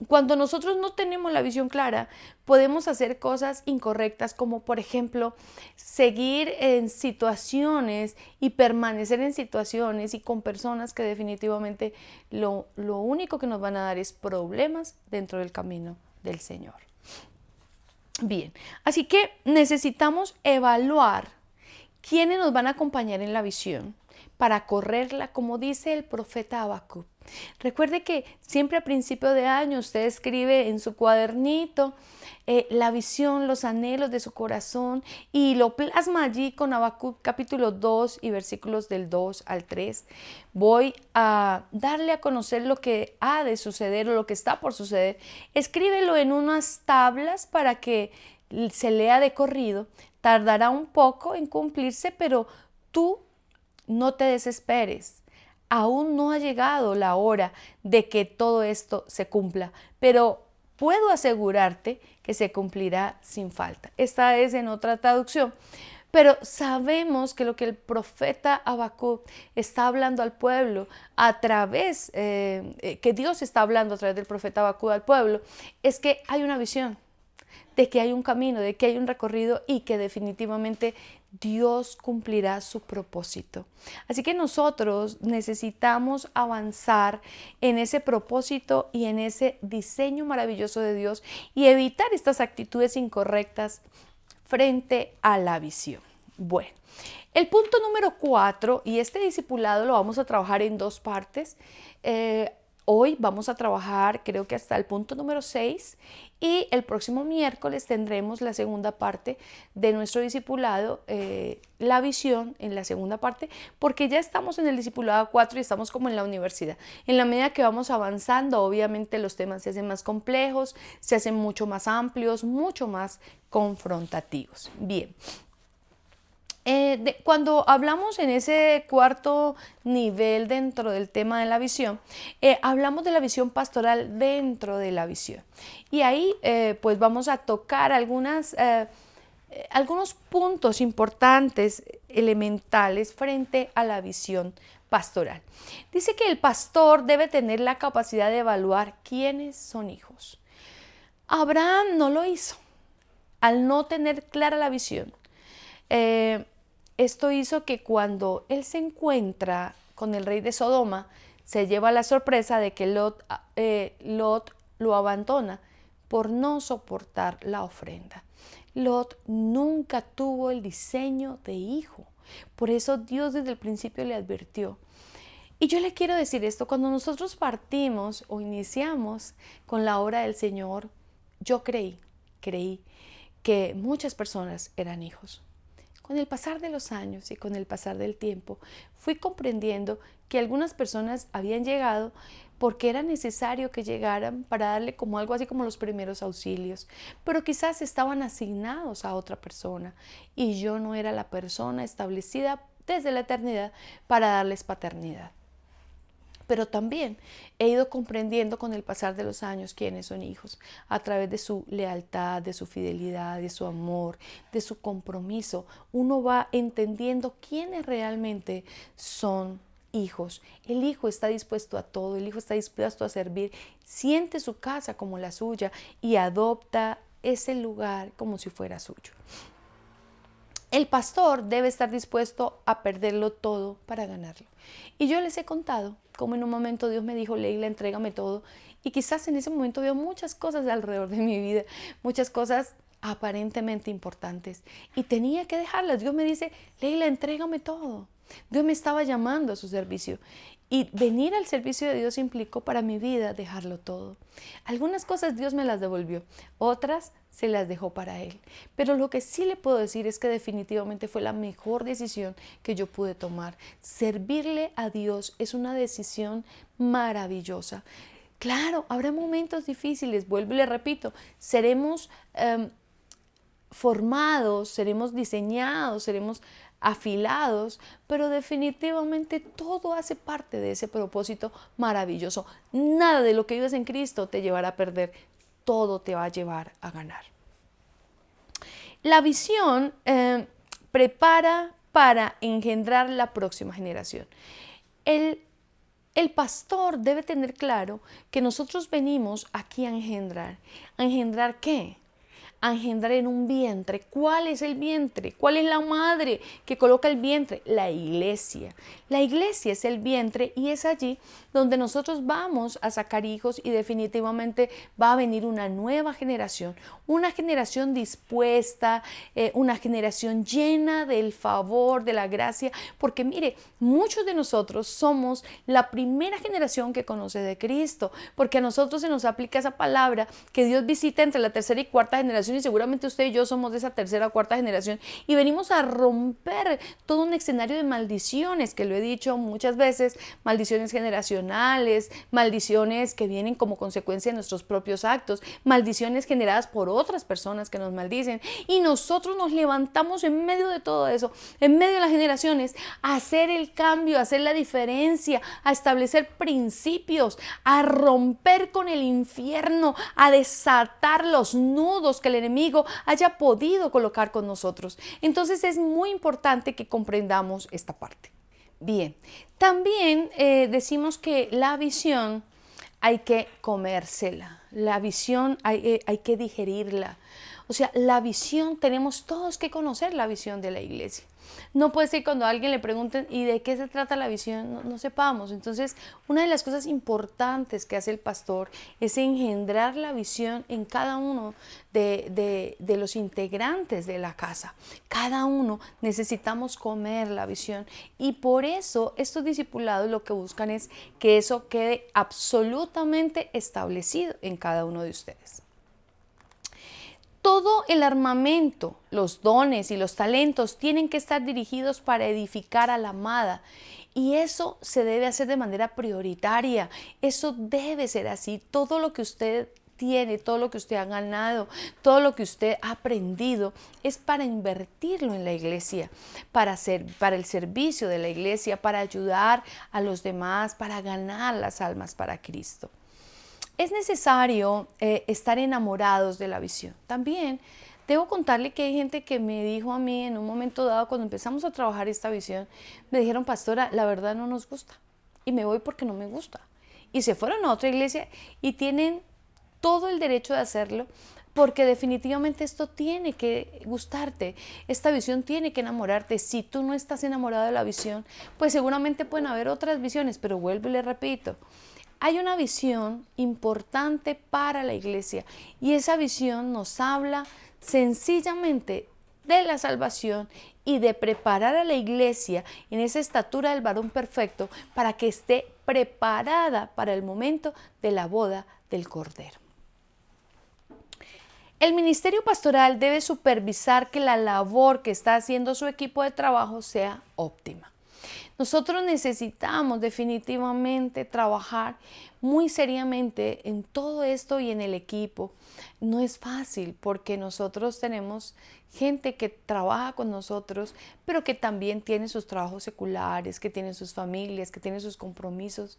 cuando nosotros no tenemos la visión clara, podemos hacer cosas incorrectas, como por ejemplo, seguir en situaciones y permanecer en situaciones y con personas que definitivamente lo único que nos van a dar es problemas dentro del camino del Señor. Bien, así que necesitamos evaluar quiénes nos van a acompañar en la visión para correrla, como dice el profeta Habacuc. Recuerde que siempre a principio de año usted escribe en su cuadernito la visión, los anhelos de su corazón, y lo plasma allí con Habacuc capítulo 2 y versículos del 2 al 3. Voy a darle a conocer lo que ha de suceder o lo que está por suceder. Escríbelo en unas tablas para que se lea de corrido. Tardará un poco en cumplirse, pero tú no te desesperes. Aún no ha llegado la hora de que todo esto se cumpla, pero puedo asegurarte que se cumplirá sin falta. Esta es en otra traducción. Pero sabemos que lo que el profeta Habacuc está hablando al pueblo a través, que Dios está hablando a través del profeta Habacuc al pueblo, es que hay una visión, de que hay un camino, de que hay un recorrido y que definitivamente Dios cumplirá su propósito. Así que nosotros necesitamos avanzar en ese propósito y en ese diseño maravilloso de Dios y evitar estas actitudes incorrectas frente a la visión. Bueno, el punto número 4, y este discipulado lo vamos a trabajar en dos partes. Hoy vamos a trabajar, creo que hasta el punto número 6, y el próximo miércoles tendremos la segunda parte de nuestro discipulado, la visión en la segunda parte, porque ya estamos en el discipulado 4 y estamos como en la universidad. En la medida que vamos avanzando, obviamente los temas se hacen más complejos, se hacen mucho más amplios, mucho más confrontativos. Bien. Cuando hablamos en ese cuarto nivel dentro del tema de la visión, hablamos de la visión pastoral dentro de la visión. Y ahí pues vamos a tocar algunas algunos puntos importantes, elementales, frente a la visión pastoral. Dice que el pastor debe tener la capacidad de evaluar quiénes son hijos. Abraham no lo hizo, al no tener clara la visión. Esto hizo que cuando él se encuentra con el rey de Sodoma, se lleva la sorpresa de que Lot lo abandona por no soportar la ofrenda. Lot nunca tuvo el diseño de hijo. Por eso Dios desde el principio le advirtió. Y yo le quiero decir esto, cuando nosotros partimos o iniciamos con la obra del Señor, yo creí que muchas personas eran hijos. Con el pasar de los años y con el pasar del tiempo, fui comprendiendo que algunas personas habían llegado porque era necesario que llegaran para darle como algo así como los primeros auxilios, pero quizás estaban asignados a otra persona y yo no era la persona establecida desde la eternidad para darles paternidad. Pero también he ido comprendiendo con el pasar de los años quiénes son hijos, a través de su lealtad, de su fidelidad, de su amor, de su compromiso. Uno va entendiendo quiénes realmente son hijos. El hijo está dispuesto a todo, el hijo está dispuesto a servir, siente su casa como la suya y adopta ese lugar como si fuera suyo. El pastor debe estar dispuesto a perderlo todo para ganarlo. Y yo les he contado cómo en un momento Dios me dijo, Leila, entrégame todo. Y quizás en ese momento veo muchas cosas alrededor de mi vida, muchas cosas aparentemente importantes. Y tenía que dejarlas. Dios me dice, Leila, entrégame todo. Dios me estaba llamando a su servicio. Y venir al servicio de Dios implicó para mi vida dejarlo todo. Algunas cosas Dios me las devolvió, otras se las dejó para Él. Pero lo que sí le puedo decir es que definitivamente fue la mejor decisión que yo pude tomar. Servirle a Dios es una decisión maravillosa. Claro, habrá momentos difíciles, vuelvo y le repito, seremos formados, seremos diseñados, seremos afilados, pero definitivamente todo hace parte de ese propósito maravilloso. Nada de lo que vives en Cristo te llevará a perder, todo te va a llevar a ganar. La visión prepara para engendrar la próxima generación. El pastor debe tener claro que nosotros venimos aquí a engendrar. ¿A engendrar qué? A engendrar en un vientre. ¿Cuál es el vientre? ¿Cuál es la madre que coloca el vientre? La iglesia. La iglesia es el vientre y es allí donde nosotros vamos a sacar hijos y definitivamente va a venir una nueva generación. Una generación dispuesta, una generación llena del favor, de la gracia. Porque mire, muchos de nosotros somos la primera generación que conoce de Cristo. Porque a nosotros se nos aplica esa palabra que Dios visita entre la tercera y cuarta generación y seguramente usted y yo somos de esa tercera o cuarta generación y venimos a romper todo un escenario de maldiciones, que lo he dicho muchas veces, maldiciones generacionales, maldiciones que vienen como consecuencia de nuestros propios actos, maldiciones generadas por otras personas que nos maldicen y nosotros nos levantamos en medio de todo eso, en medio de las generaciones, a hacer el cambio, a hacer la diferencia, a establecer principios, a romper con el infierno, a desatar los nudos que el enemigo haya podido colocar con nosotros. Entonces es muy importante que comprendamos esta parte. Bien, también decimos que la visión hay que comérsela, la visión hay que digerirla. O sea, la visión, tenemos todos que conocer la visión de la iglesia. No puede ser cuando a alguien le pregunten ¿y de qué se trata la visión? No sepamos. Entonces, una de las cosas importantes que hace el pastor es engendrar la visión en cada uno de los integrantes de la casa. Cada uno necesitamos comer la visión y por eso estos discipulados lo que buscan es que eso quede absolutamente establecido en cada uno de ustedes. Todo el armamento, los dones y los talentos tienen que estar dirigidos para edificar a la amada. Y eso se debe hacer de manera prioritaria. Eso debe ser así. Todo lo que usted tiene, todo lo que usted ha ganado, todo lo que usted ha aprendido es para invertirlo en la iglesia, para el servicio de la iglesia, para ayudar a los demás, para ganar las almas para Cristo. Es necesario estar enamorados de la visión. También Debo contarle que hay gente que me dijo a mí en un momento dado, cuando empezamos a trabajar esta visión, me dijeron, pastora, la verdad no nos gusta y me voy porque no me gusta. Y se fueron a otra iglesia y tienen todo el derecho de hacerlo, porque definitivamente esto tiene que gustarte, esta visión tiene que enamorarte. Si tú no estás enamorado de la visión, pues seguramente pueden haber otras visiones, pero vuelvo y le repito, hay una visión importante para la iglesia y esa visión nos habla sencillamente de la salvación y de preparar a la iglesia en esa estatura del varón perfecto para que esté preparada para el momento de la boda del Cordero. El ministerio pastoral debe supervisar que la labor que está haciendo su equipo de trabajo sea óptima. Nosotros necesitamos definitivamente trabajar muy seriamente en todo esto y en el equipo. No es fácil porque nosotros tenemos gente que trabaja con nosotros, pero que también tiene sus trabajos seculares, que tiene sus familias, que tiene sus compromisos.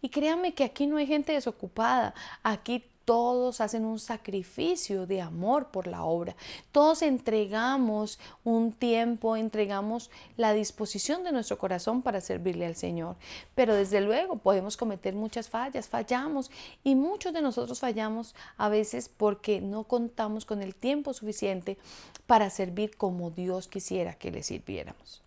Y créanme que aquí no hay gente desocupada, aquí todos hacen un sacrificio de amor por la obra. Todos entregamos un tiempo, entregamos la disposición de nuestro corazón para servirle al Señor. Pero desde luego podemos cometer muchas fallas, fallamos y muchos de nosotros fallamos a veces porque no contamos con el tiempo suficiente para servir como Dios quisiera que le sirviéramos.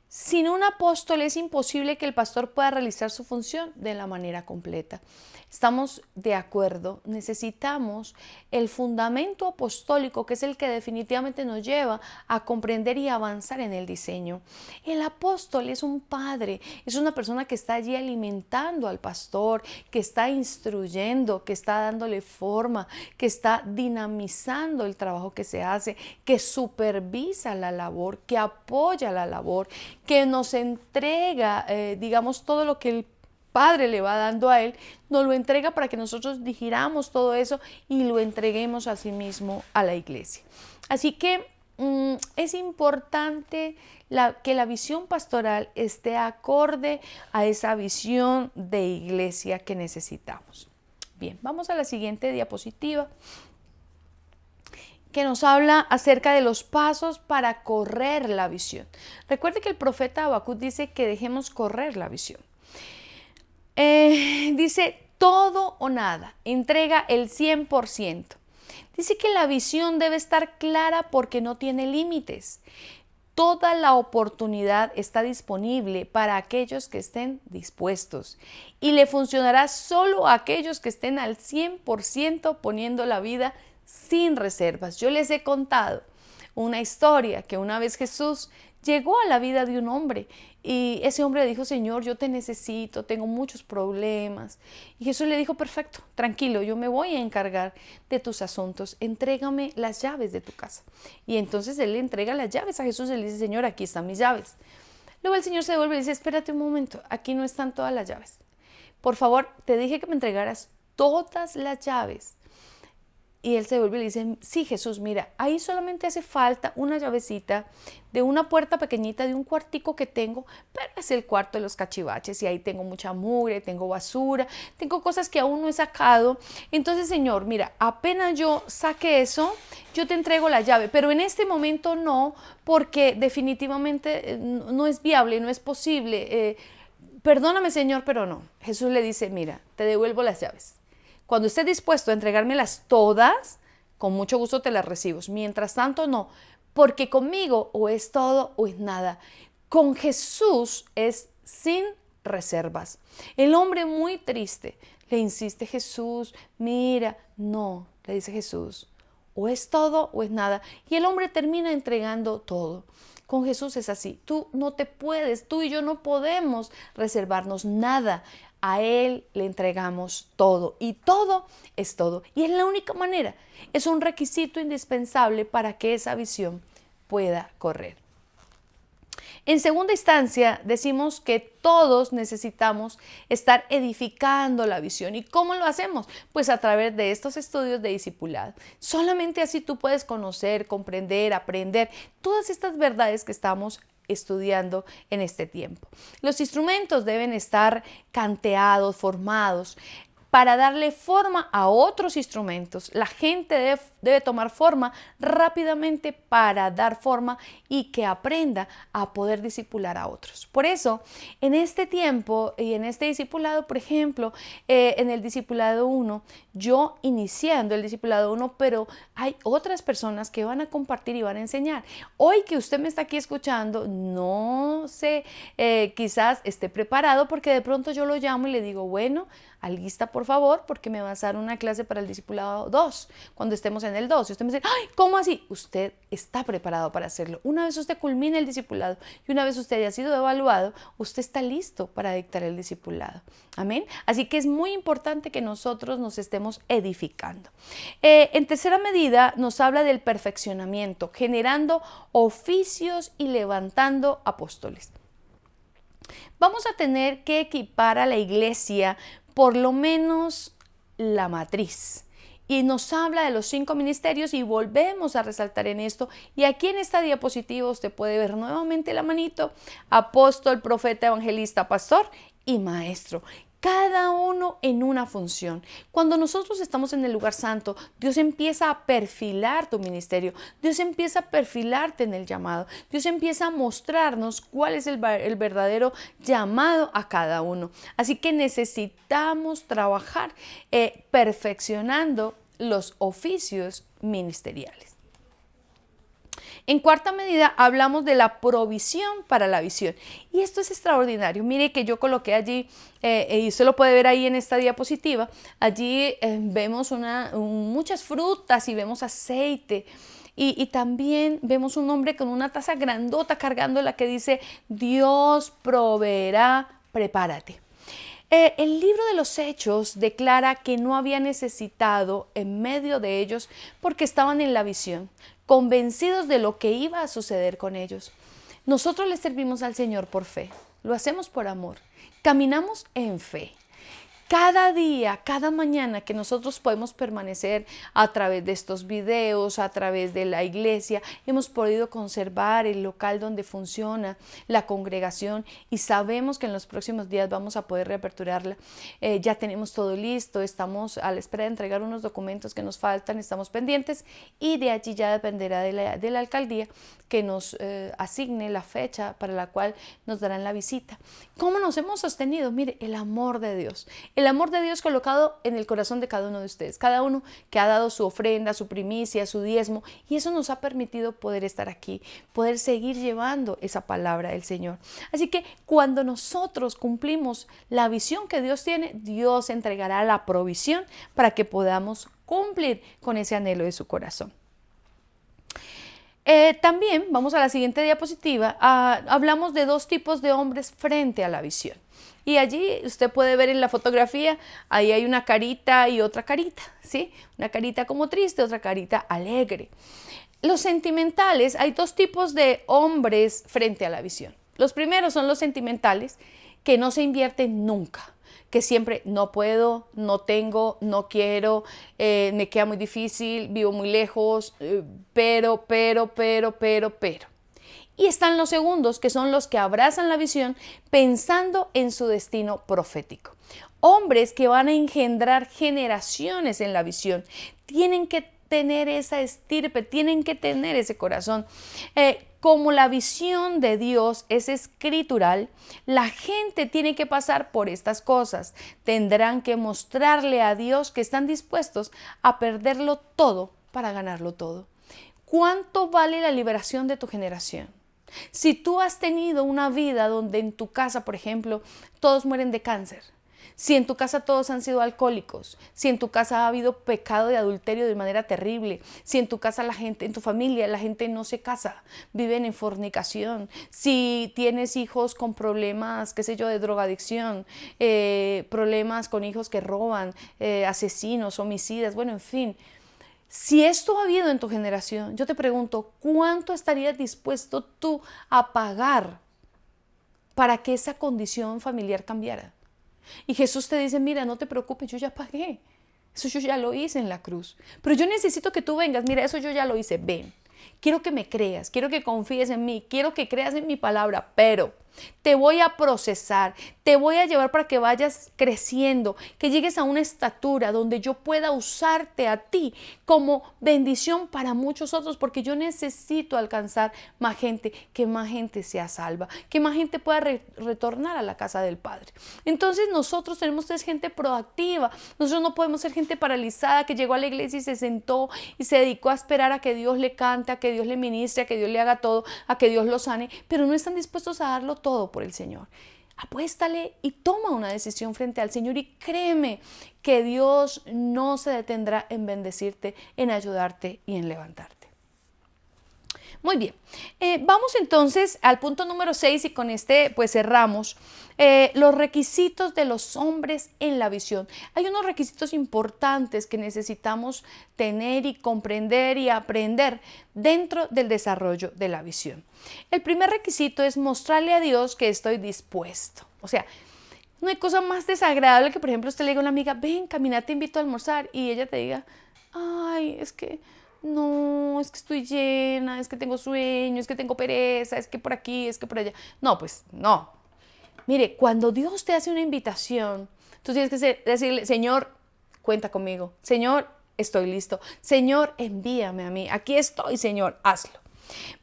Sin un apóstol es imposible que el pastor pueda realizar su función de la manera completa. Estamos de acuerdo, necesitamos el fundamento apostólico, que es el que definitivamente nos lleva a comprender y avanzar en el diseño. El apóstol es un padre, es una persona que está allí alimentando al pastor, que está instruyendo, que está dándole forma, que está dinamizando el trabajo que se hace, que supervisa la labor, que apoya la labor, que nos entrega, digamos, todo lo que el Padre le va dando a él, nos lo entrega para que nosotros digiramos todo eso y lo entreguemos a sí mismo a la iglesia. Así que es importante que la visión pastoral esté acorde a esa visión de iglesia que necesitamos. Bien, vamos a la siguiente diapositiva, que nos habla acerca de los pasos para correr la visión. Recuerde que el profeta Habacuc dice que dejemos correr la visión. Dice todo o nada, entrega el 100%. Dice que la visión debe estar clara porque no tiene límites. Toda la oportunidad está disponible para aquellos que estén dispuestos y le funcionará solo a aquellos que estén al 100% poniendo la vida sin reservas. Yo les he contado una historia que una vez Jesús llegó a la vida de un hombre y ese hombre le dijo: Señor, yo te necesito, tengo muchos problemas. Y Jesús le dijo: perfecto, tranquilo, yo me voy a encargar de tus asuntos, entrégame las llaves de tu casa. Y entonces él le entrega las llaves a Jesús y le dice: Señor, aquí están mis llaves. Luego el Señor se devuelve y dice: espérate un momento, aquí no están todas las llaves. Por favor, te dije que me entregaras todas las llaves. Y él se devuelve y le dice: sí, Jesús, mira, ahí solamente hace falta una llavecita de una puerta pequeñita de un cuartico que tengo, pero es el cuarto de los cachivaches y ahí tengo mucha mugre, tengo basura, tengo cosas que aún no he sacado. Entonces, Señor, mira, apenas yo saque eso, yo te entrego la llave, pero en este momento no, porque definitivamente no es viable, no es posible. Perdóname, Señor, pero no. Jesús le dice: mira, te devuelvo las llaves. Cuando estés dispuesto a entregármelas todas, con mucho gusto te las recibo. Mientras tanto, no, porque conmigo o es todo o es nada. Con Jesús es sin reservas. El hombre muy triste le insiste: Jesús, mira, no, le dice Jesús, o es todo o es nada. Y el hombre termina entregando todo. Con Jesús es así. Tú no te puedes, tú y yo no podemos reservarnos nada. A Él le entregamos todo y todo es todo. Y es la única manera, es un requisito indispensable para que esa visión pueda correr. En segunda instancia, decimos que todos necesitamos estar edificando la visión. ¿Y cómo lo hacemos? Pues a través de estos estudios de discipulado. Solamente así tú puedes conocer, comprender, aprender todas estas verdades que estamos estudiando en este tiempo. Los instrumentos deben estar canteados, formados. para darle forma a otros instrumentos. La gente debe tomar forma rápidamente para dar forma y que aprenda a poder discipular a otros. Por eso, en este tiempo y en este discipulado, por ejemplo, en el discipulado 1, yo iniciando el discipulado 1, pero hay otras personas que van a compartir y van a enseñar. Hoy que usted me está aquí escuchando, no sé, quizás esté preparado porque de pronto yo lo llamo y le digo, bueno, alista por favor, porque me vas a dar una clase para el discipulado 2, cuando estemos en el 2. Y usted me dice, ay, ¿cómo así? Usted está preparado para hacerlo. Una vez usted culmine el discipulado y una vez usted haya sido evaluado, usted está listo para dictar el discipulado. Amén. Así que es muy importante que nosotros nos estemos edificando. En tercera medida nos habla del perfeccionamiento, generando oficios y levantando apóstoles. Vamos a tener que equipar a la iglesia por lo menos la matriz. Y nos habla de los 5 ministerios y volvemos a resaltar en esto. Y aquí en esta diapositiva usted puede ver nuevamente la manito: apóstol, profeta, evangelista, pastor y maestro. Cada uno en una función. Cuando nosotros estamos en el lugar santo, Dios empieza a perfilar tu ministerio. Dios empieza a perfilarte en el llamado. Dios empieza a mostrarnos cuál es el verdadero llamado a cada uno. Así que necesitamos trabajar perfeccionando los oficios ministeriales. En cuarta medida hablamos de la provisión para la visión. Y esto es extraordinario. Mire que yo coloqué allí, y usted lo puede ver ahí en esta diapositiva, allí vemos muchas frutas y vemos aceite. Y también vemos un hombre con una taza grandota cargándola que dice, Dios proveerá, prepárate. El libro de los Hechos declara que no había necesitado en medio de ellos porque estaban en la visión, convencidos de lo que iba a suceder con ellos. Nosotros le servimos al Señor por fe, lo hacemos por amor, caminamos en fe. Cada día, cada mañana que nosotros podemos permanecer a través de estos videos, a través de la iglesia, hemos podido conservar el local donde funciona la congregación y sabemos que en los próximos días vamos a poder reaperturarla. Ya tenemos todo listo, estamos a la espera de entregar unos documentos que nos faltan, estamos pendientes y de allí ya dependerá de la alcaldía que nos asigne la fecha para la cual nos darán la visita. ¿Cómo nos hemos sostenido? Mire, el amor de Dios. El amor de Dios colocado en el corazón de cada uno de ustedes, cada uno que ha dado su ofrenda, su primicia, su diezmo, y eso nos ha permitido poder estar aquí, poder seguir llevando esa palabra del Señor. Así que cuando nosotros cumplimos la visión que Dios tiene, Dios entregará la provisión para que podamos cumplir con ese anhelo de su corazón. También, vamos a la siguiente diapositiva, hablamos de 2 tipos de hombres frente a la visión. Y allí usted puede ver en la fotografía, ahí hay una carita y otra carita, ¿sí? Una carita como triste, otra carita alegre. Los sentimentales, hay 2 tipos de hombres frente a la visión. Los primeros son los sentimentales, que no se invierten nunca, que siempre no puedo, no tengo, no quiero, me queda muy difícil, vivo muy lejos, pero. Y están los segundos, que son los que abrazan la visión pensando en su destino profético. Hombres que van a engendrar generaciones en la visión. Tienen que tener esa estirpe, tienen que tener ese corazón. Como la visión de Dios es escritural, la gente tiene que pasar por estas cosas. Tendrán que mostrarle a Dios que están dispuestos a perderlo todo para ganarlo todo. ¿Cuánto vale la liberación de tu generación? Si tú has tenido una vida donde en tu casa, por ejemplo, todos mueren de cáncer, si en tu casa todos han sido alcohólicos, si en tu casa ha habido pecado de adulterio de manera terrible, si en tu casa la gente, en tu familia la gente no se casa, viven en fornicación, si tienes hijos con problemas, qué sé yo, de drogadicción, problemas con hijos que roban, asesinos, homicidas, bueno, en fin. Si esto ha habido en tu generación, yo te pregunto, ¿cuánto estarías dispuesto tú a pagar para que esa condición familiar cambiara? Y Jesús te dice, mira, no te preocupes, yo ya pagué. Eso yo ya lo hice en la cruz. Pero yo necesito que tú vengas, mira, eso yo ya lo hice, ven. Quiero que me creas, quiero que confíes en mí, quiero que creas en mi palabra, pero te voy a procesar, te voy a llevar para que vayas creciendo, que llegues a una estatura donde yo pueda usarte a ti como bendición para muchos otros, porque yo necesito alcanzar más gente, que más gente sea salva, que más gente pueda retornar a la casa del Padre. Entonces nosotros tenemos que ser gente proactiva, nosotros no podemos ser gente paralizada que llegó a la iglesia y se sentó y se dedicó a esperar a que Dios le cante, a que Dios le ministre, a que Dios le haga todo, a que Dios lo sane, pero no están dispuestos a darlo todo por el Señor. Apuéstale y toma una decisión frente al Señor y créeme que Dios no se detendrá en bendecirte, en ayudarte y en levantarte. Muy bien, vamos entonces al punto número 6 y con este pues cerramos. Los requisitos de los hombres en la visión. Hay unos requisitos importantes que necesitamos tener y comprender y aprender dentro del desarrollo de la visión. El primer requisito es mostrarle a Dios que estoy dispuesto. O sea, no hay cosa más desagradable que, por ejemplo, usted le diga a una amiga, ven, camina, te invito a almorzar, y ella te diga, ay, es que no, es que estoy llena, es que tengo sueño, es que tengo pereza, es que por aquí, es que por allá. No, pues no. Mire, cuando Dios te hace una invitación, tú tienes que decirle, Señor, cuenta conmigo. Señor, estoy listo. Señor, envíame a mí. Aquí estoy, Señor, hazlo.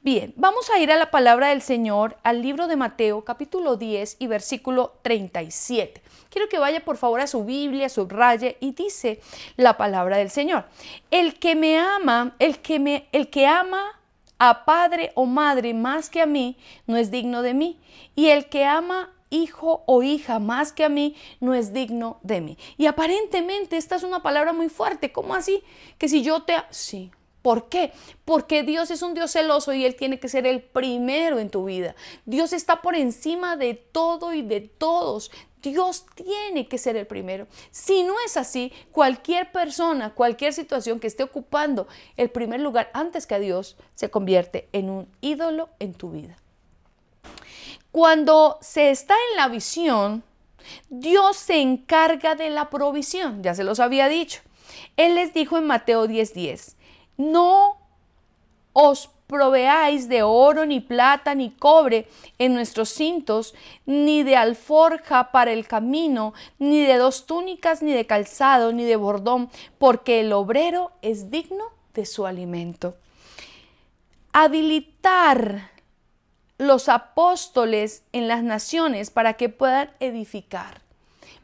Bien, vamos a ir a la palabra del Señor, al libro de Mateo, capítulo 10 y versículo 37. Quiero que vaya por favor a su Biblia, subraye y dice la palabra del Señor. El que me ama, el que ama a padre o madre más que a mí, no es digno de mí. Y el que ama hijo o hija más que a mí, no es digno de mí. Y aparentemente esta es una palabra muy fuerte. ¿Cómo así? Que si yo te... Sí. ¿Por qué? Porque Dios es un Dios celoso y Él tiene que ser el primero en tu vida. Dios está por encima de todo y de todos. Dios tiene que ser el primero. Si no es así, cualquier persona, cualquier situación que esté ocupando el primer lugar antes que a Dios, se convierte en un ídolo en tu vida. Cuando se está en la visión, Dios se encarga de la provisión. Ya se los había dicho. Él les dijo en Mateo 10:10. No os proveáis de oro, ni plata, ni cobre en nuestros cintos, ni de alforja para el camino, ni de 2 túnicas, ni de calzado, ni de bordón, porque el obrero es digno de su alimento. Habilitar los apóstoles en las naciones para que puedan edificar.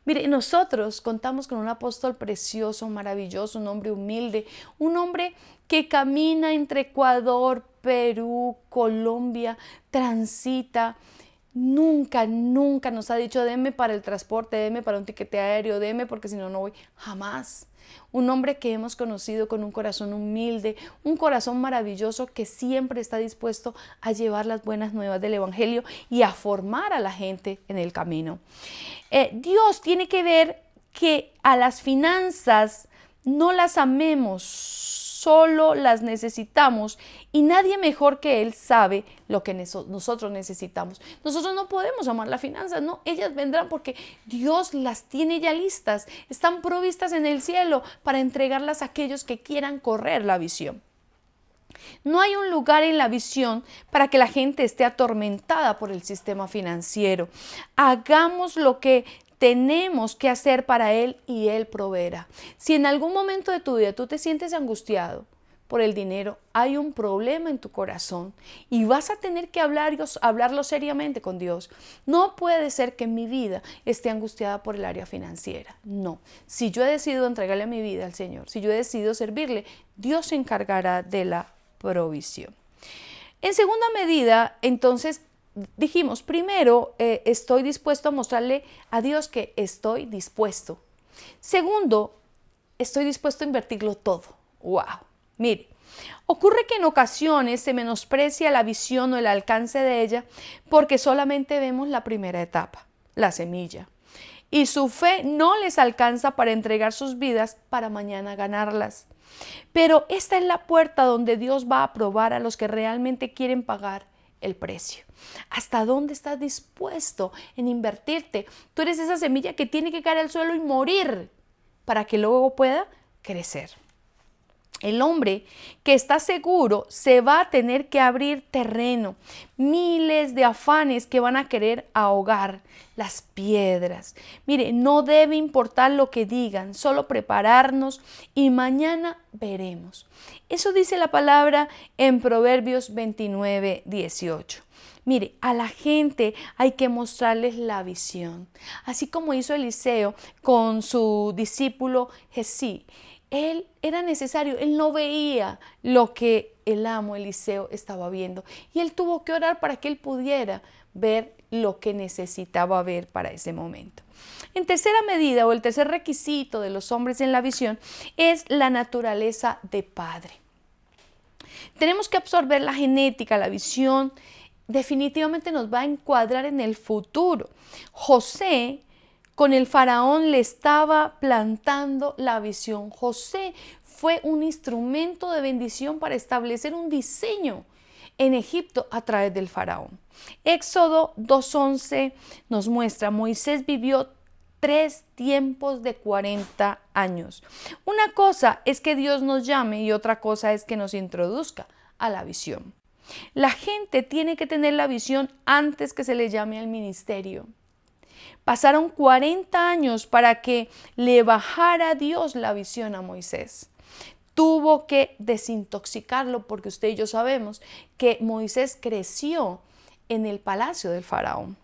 Mire, nosotros contamos con un apóstol precioso, maravilloso, un hombre humilde, un hombre que camina entre Ecuador, Perú, Colombia, transita. Nunca nos ha dicho, deme para el transporte, deme para un tiquete aéreo, deme porque si no, no voy. Jamás. Un hombre que hemos conocido con un corazón humilde, un corazón maravilloso que siempre está dispuesto a llevar las buenas nuevas del Evangelio y a formar a la gente en el camino. Dios tiene que ver que a las finanzas no las amemos, solo las necesitamos y nadie mejor que Él sabe lo que nosotros necesitamos. Nosotros no podemos amar las finanzas, no, ellas vendrán porque Dios las tiene ya listas, están provistas en el cielo para entregarlas a aquellos que quieran correr la visión. No hay un lugar en la visión para que la gente esté atormentada por el sistema financiero. Hagamos lo que tenemos que hacer para Él y Él proveerá. Si en algún momento de tu vida tú te sientes angustiado por el dinero, hay un problema en tu corazón y vas a tener que hablarlo seriamente con Dios. No puede ser que mi vida esté angustiada por el área financiera. No. Si yo he decidido entregarle mi vida al Señor, si yo he decidido servirle, Dios se encargará de la provisión. En segunda medida, entonces, dijimos, primero, estoy dispuesto a mostrarle a Dios que estoy dispuesto. Segundo, estoy dispuesto a invertirlo todo. ¡Wow! Mire, ocurre que en ocasiones se menosprecia la visión o el alcance de ella porque solamente vemos la primera etapa, la semilla. Y su fe no les alcanza para entregar sus vidas para mañana ganarlas. Pero esta es la puerta donde Dios va a probar a los que realmente quieren pagar el precio. ¿Hasta dónde estás dispuesto en invertirte? Tú eres esa semilla que tiene que caer al suelo y morir para que luego pueda crecer. El hombre que está seguro se va a tener que abrir terreno, miles de afanes que van a querer ahogar las piedras. Mire, no debe importar lo que digan, solo prepararnos y mañana veremos. Eso dice la palabra en Proverbios 29:18. Mire, a la gente hay que mostrarles la visión, así como hizo Eliseo con su discípulo Jesí. Él era necesario, él no veía lo que el amo Eliseo estaba viendo y él tuvo que orar para que él pudiera ver lo que necesitaba ver para ese momento. En tercera medida, o el tercer requisito de los hombres en la visión, es la naturaleza de padre. Tenemos que absorber la genética, la visión, definitivamente nos va a encuadrar en el futuro. José con el faraón le estaba plantando la visión. José fue un instrumento de bendición para establecer un diseño en Egipto a través del faraón. Éxodo 2:11 nos muestra, Moisés vivió 3 tiempos de 40 años. Una cosa es que Dios nos llame y otra cosa es que nos introduzca a la visión. La gente tiene que tener la visión antes que se le llame al ministerio. Pasaron 40 años para que le bajara Dios la visión a Moisés. Tuvo que desintoxicarlo porque usted y yo sabemos que Moisés creció en el palacio del faraón.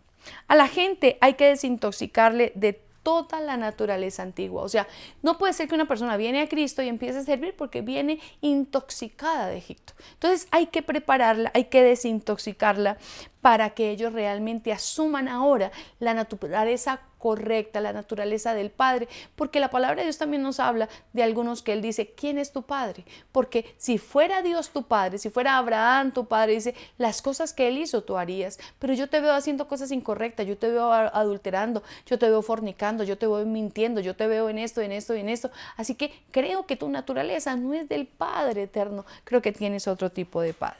A la gente hay que desintoxicarle de toda la naturaleza antigua. O sea, no puede ser que una persona viene a Cristo y empiece a servir porque viene intoxicada de Egipto. Entonces hay que prepararla, hay que desintoxicarla para que ellos realmente asuman ahora la naturaleza correcta, la naturaleza del Padre, porque la palabra de Dios también nos habla de algunos que Él dice, ¿quién es tu Padre? Porque si fuera Dios tu Padre, si fuera Abraham tu Padre, dice, las cosas que Él hizo tú harías, pero yo te veo haciendo cosas incorrectas, yo te veo adulterando, yo te veo fornicando, yo te veo mintiendo, yo te veo en esto, en esto y en esto, así que creo que tu naturaleza no es del Padre eterno, creo que tienes otro tipo de Padre.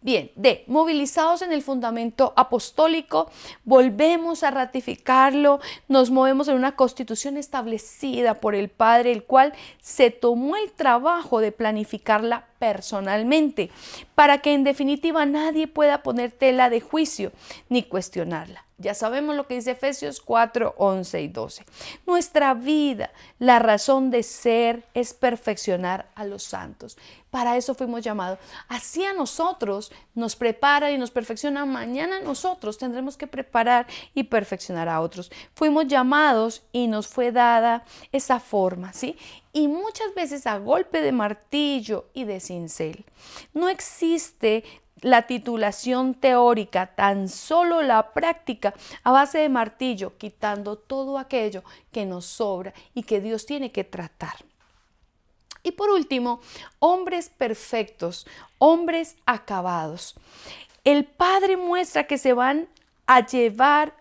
Bien, movilizados en el fundamento apostólico, volvemos a ratificarlo, nos movemos en una constitución establecida por el Padre, el cual se tomó el trabajo de planificarla personalmente, para que en definitiva nadie pueda poner tela de juicio ni cuestionarla. Ya sabemos lo que dice Efesios 4, 11 y 12. Nuestra vida, la razón de ser es perfeccionar a los santos. Para eso fuimos llamados. Así a nosotros nos prepara y nos perfecciona. Mañana nosotros tendremos que preparar y perfeccionar a otros. Fuimos llamados y nos fue dada esa forma, ¿sí? Y muchas veces a golpe de martillo y de cincel. No existe la titulación teórica, tan solo la práctica a base de martillo, quitando todo aquello que nos sobra y que Dios tiene que tratar. Y por último, hombres perfectos, hombres acabados. El Padre muestra que se van a llevar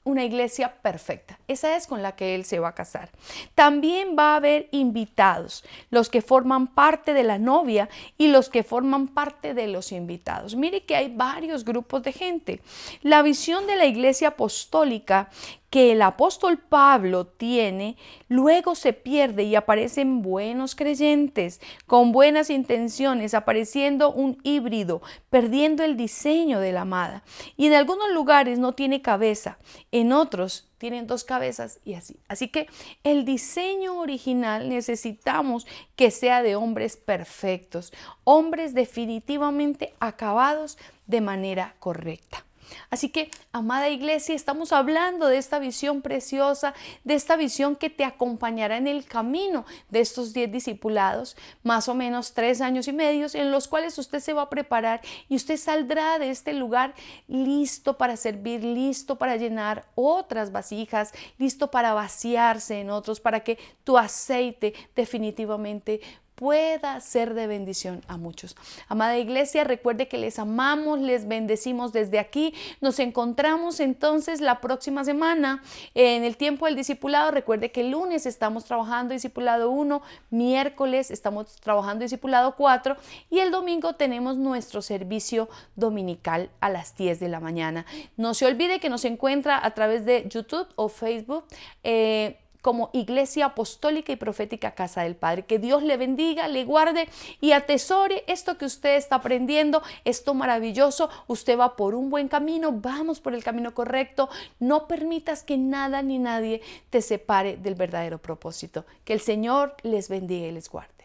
una iglesia perfecta. Esa es con la que Él se va a casar. También va a haber invitados, los que forman parte de la novia y los que forman parte de los invitados. Mire que hay varios grupos de gente. La visión de la iglesia apostólica que el apóstol Pablo tiene, luego se pierde y aparecen buenos creyentes con buenas intenciones, apareciendo un híbrido, perdiendo el diseño de la amada. Y en algunos lugares no tiene cabeza, en otros tienen 2 cabezas y así. Así que el diseño original necesitamos que sea de hombres perfectos, hombres definitivamente acabados de manera correcta. Así que, amada iglesia, estamos hablando de esta visión preciosa, de esta visión que te acompañará en el camino de estos 10 discipulados, más o menos 3 años y medio, en los cuales usted se va a preparar y usted saldrá de este lugar listo para servir, listo para llenar otras vasijas, listo para vaciarse en otros, para que tu aceite definitivamente pueda ser de bendición a muchos. Amada iglesia, recuerde que les amamos, les bendecimos desde aquí. Nos encontramos entonces la próxima semana en el tiempo del discipulado. Recuerde que el lunes estamos trabajando discipulado 1, miércoles estamos trabajando discipulado 4 y el domingo tenemos nuestro servicio dominical a las 10 de la mañana. No se olvide que nos encuentra a través de YouTube o Facebook como Iglesia Apostólica y Profética Casa del Padre. Que Dios le bendiga, le guarde y atesore esto que usted está aprendiendo, esto maravilloso. Usted va por un buen camino, vamos por el camino correcto. No permitas que nada ni nadie te separe del verdadero propósito. Que el Señor les bendiga y les guarde.